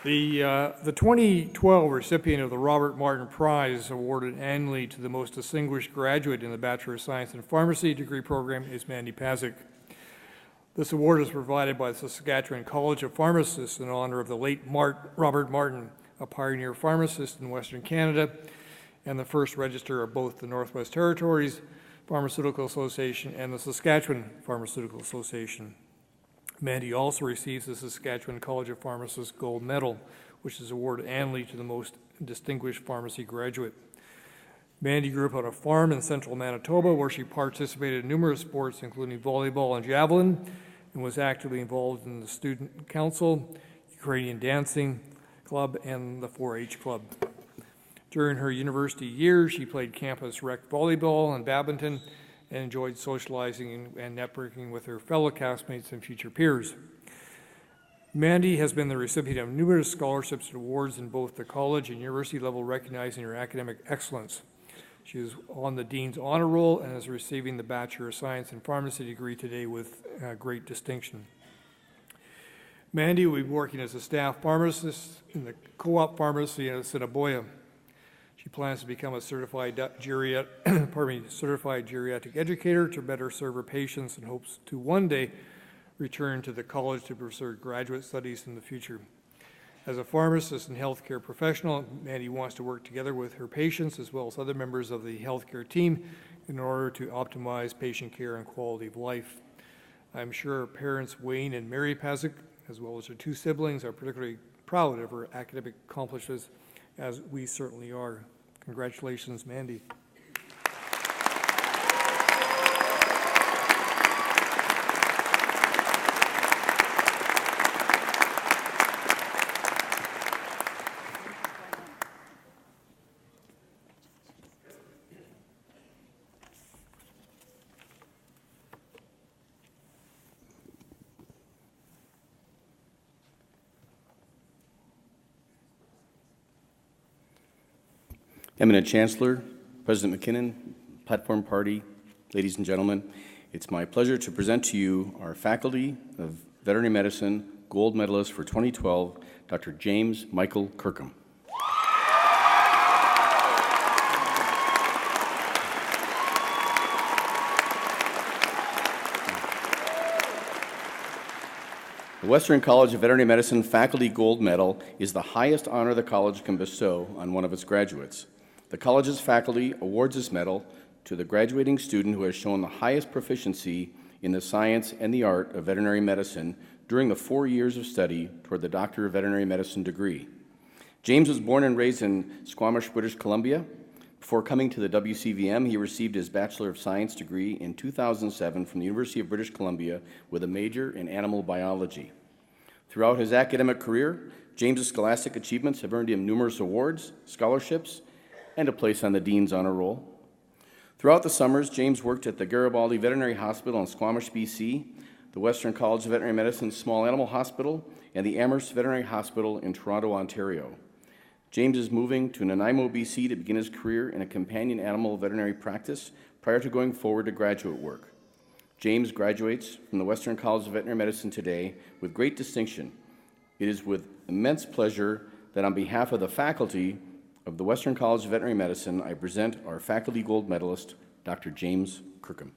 The 2012 recipient of the Robert Martin Prize, awarded annually to the most distinguished graduate in the Bachelor of Science in Pharmacy degree program, is Mandy Pazik. This award is provided by the Saskatchewan College of Pharmacists in honor of the late Robert Martin, a pioneer pharmacist in Western Canada and the first register of both the Northwest Territories Pharmaceutical Association and the Saskatchewan Pharmaceutical Association. Mandy also receives the Saskatchewan College of Pharmacists Gold Medal, which is awarded annually to the most distinguished pharmacy graduate. Mandy grew up on a farm in central Manitoba where she participated in numerous sports, including volleyball and javelin, and was actively involved in the Student Council, Ukrainian Dancing Club, and the 4-H Club. During her university years, she played campus rec volleyball and badminton, and enjoyed socializing and networking with her fellow castmates and future peers. Mandy has been the recipient of numerous scholarships and awards in both the college and university level, recognizing her academic excellence. She is on the Dean's Honor Roll and is receiving the Bachelor of Science in Pharmacy degree today with great distinction. Mandy will be working as a staff pharmacist in the co-op pharmacy at Assiniboia. She plans to become a certified geriatric educator to better serve her patients and hopes to one day return to the college to pursue graduate studies in the future. As a pharmacist and healthcare professional, Mandy wants to work together with her patients as well as other members of the healthcare team in order to optimize patient care and quality of life. I'm sure her parents, Wayne and Mary Pazik, as well as her two siblings, are particularly proud of her academic accomplishments, as we certainly are. Congratulations, Mandy. Eminent Chancellor, President McKinnon, Platform Party, ladies and gentlemen, it's my pleasure to present to you our Faculty of Veterinary Medicine Gold Medalist for 2012, Dr. James Michael Kirkham. The Western College of Veterinary Medicine Faculty Gold Medal is the highest honor the college can bestow on one of its graduates. The college's faculty awards this medal to the graduating student who has shown the highest proficiency in the science and the art of veterinary medicine during the 4 years of study toward the Doctor of Veterinary Medicine degree. James was born and raised in Squamish, British Columbia. Before coming to the WCVM, he received his Bachelor of Science degree in 2007 from the University of British Columbia with a major in animal biology. Throughout his academic career, James's scholastic achievements have earned him numerous awards, scholarships, and a place on the Dean's Honor Roll. Throughout the summers, James worked at the Garibaldi Veterinary Hospital in Squamish, BC, the Western College of Veterinary Medicine Small Animal Hospital, and the Amherst Veterinary Hospital in Toronto, Ontario. James is moving to Nanaimo, BC to begin his career in a companion animal veterinary practice prior to going forward to graduate work. James graduates from the Western College of Veterinary Medicine today with great distinction. It is with immense pleasure that on behalf of the faculty of the Western College of Veterinary Medicine, I present our Faculty Gold Medalist, Dr. James Kirkham.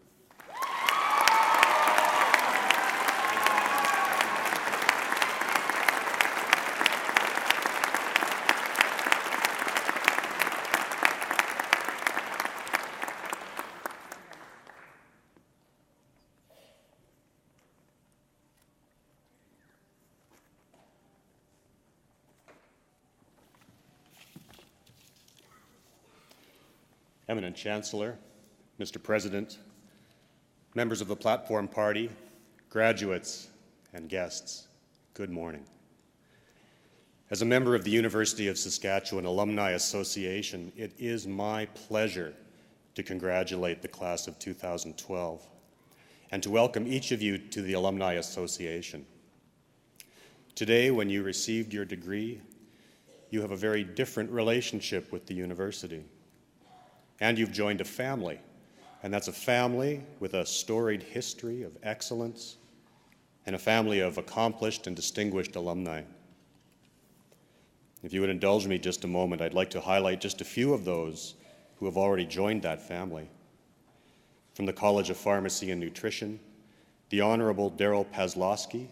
Eminent Chancellor, Mr. President, members of the Platform Party, graduates, and guests, good morning. As a member of the University of Saskatchewan Alumni Association, it is my pleasure to congratulate the class of 2012 and to welcome each of you to the Alumni Association. Today, when you received your degree, you have a very different relationship with the university. And you've joined a family, and that's a family with a storied history of excellence and a family of accomplished and distinguished alumni. If you would indulge me just a moment, I'd like to highlight just a few of those who have already joined that family. From the College of Pharmacy and Nutrition, the Honorable Daryl Pazlowski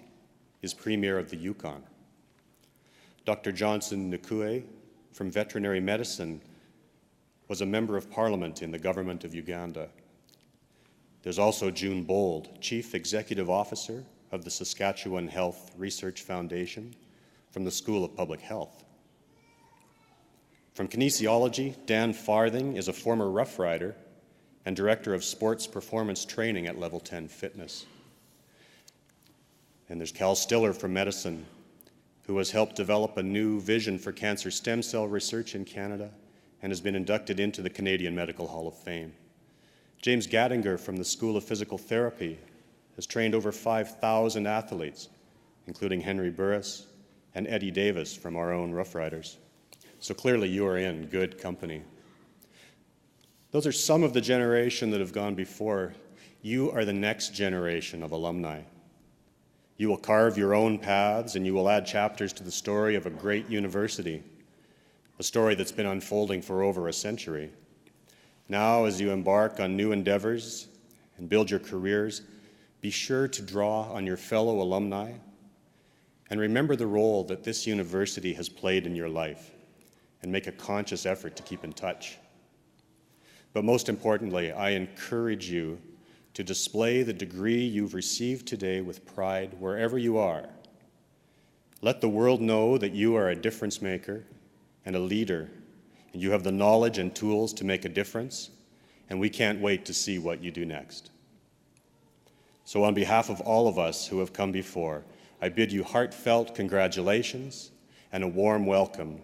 is Premier of the Yukon. Dr. Johnson Nkue from Veterinary Medicine was a Member of Parliament in the Government of Uganda. There's also June Bold, Chief Executive Officer of the Saskatchewan Health Research Foundation from the School of Public Health. From kinesiology, Dan Farthing is a former Rough Rider and Director of Sports Performance Training at Level 10 Fitness. And there's Cal Stiller from Medicine, who has helped develop a new vision for cancer stem cell research in Canada and has been inducted into the Canadian Medical Hall of Fame. James Gattinger from the School of Physical Therapy has trained over 5,000 athletes, including Henry Burris and Eddie Davis from our own Rough Riders. So clearly you are in good company. Those are some of the generation that have gone before. You are the next generation of alumni. You will carve your own paths and you will add chapters to the story of a great university, a story that's been unfolding for over a century. Now, as you embark on new endeavors and build your careers, be sure to draw on your fellow alumni and remember the role that this university has played in your life and make a conscious effort to keep in touch. But most importantly, I encourage you to display the degree you've received today with pride wherever you are. Let the world know that you are a difference maker and a leader, and you have the knowledge and tools to make a difference, and we can't wait to see what you do next. So on behalf of all of us who have come before, I bid you heartfelt congratulations and a warm welcome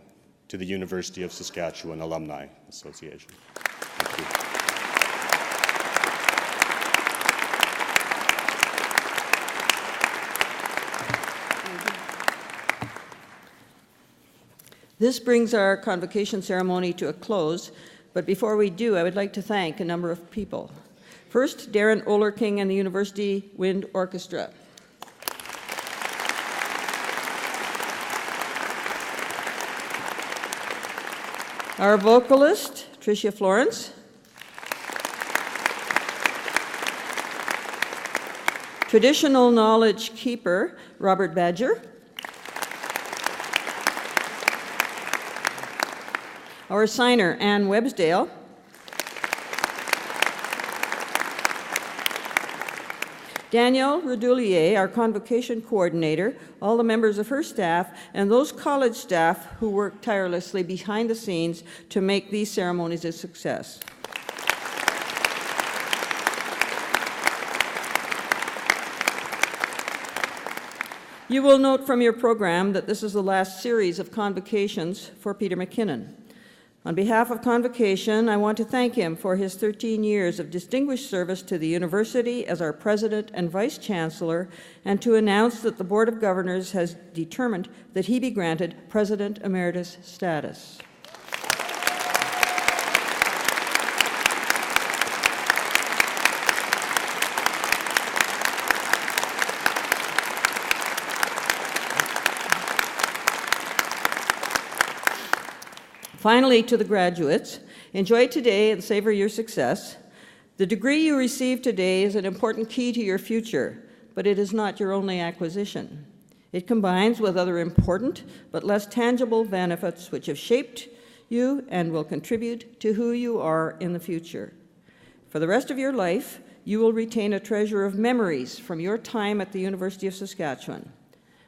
to the University of Saskatchewan Alumni Association. Thank you. This brings our convocation ceremony to a close, but before we do, I would like to thank a number of people. First, Darren Olerking and the University Wind Orchestra. Our vocalist, Tricia Florence. Traditional knowledge keeper, Robert Badger. Our signer, Anne Websdale. Danielle Redoulier, our convocation coordinator, all the members of her staff, and those college staff who work tirelessly behind the scenes to make these ceremonies a success. You will note from your program that this is the last series of convocations for Peter McKinnon. On behalf of Convocation, I want to thank him for his 13 years of distinguished service to the university as our President and Vice Chancellor, and to announce that the Board of Governors has determined that he be granted President Emeritus status. Finally, to the graduates, enjoy today and savor your success. The degree you receive today is an important key to your future, but it is not your only acquisition. It combines with other important but less tangible benefits which have shaped you and will contribute to who you are in the future. For the rest of your life, you will retain a treasure of memories from your time at the University of Saskatchewan,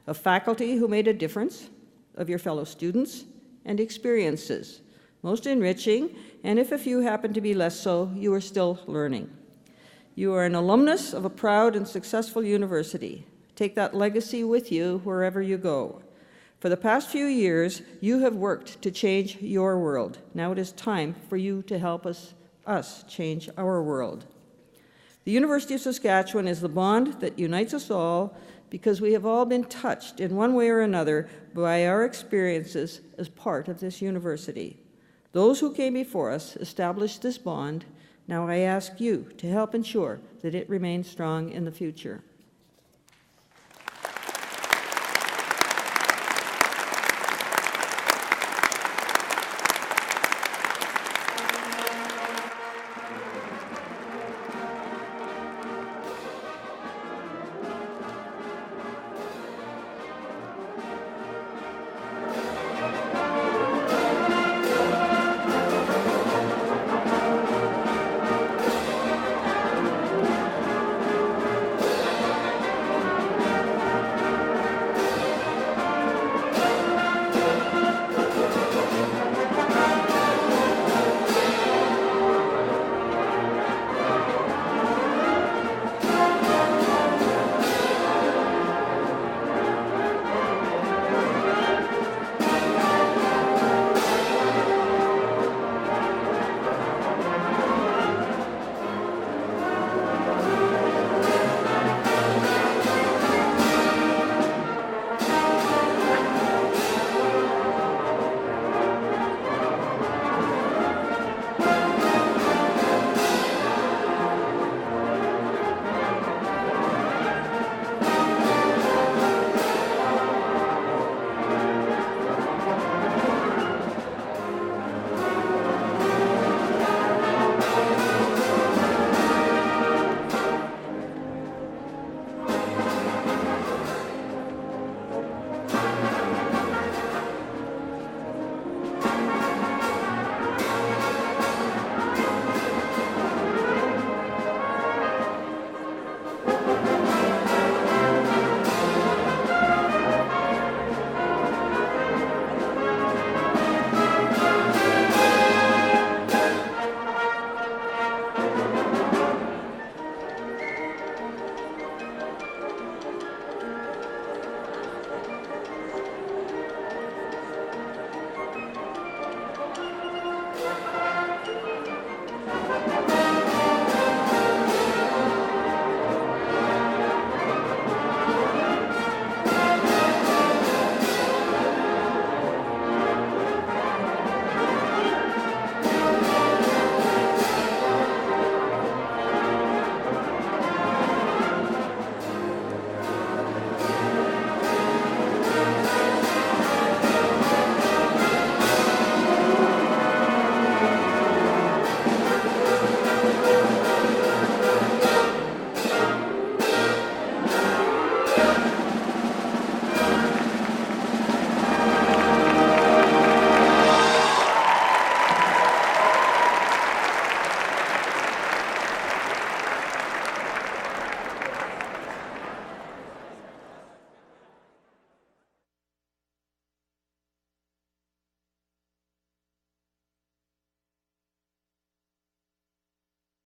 of faculty who made a difference, of your fellow students, and experiences, most enriching, and if a few happen to be less so, you are still learning. You are an alumnus of a proud and successful university. Take that legacy with you wherever you go. For the past few years, you have worked to change your world. Now it is time for you to help us change our world. The University of Saskatchewan is the bond that unites us all because we have all been touched in one way or another by our experiences as part of this university. Those who came before us established this bond. Now I ask you to help ensure that it remains strong in the future.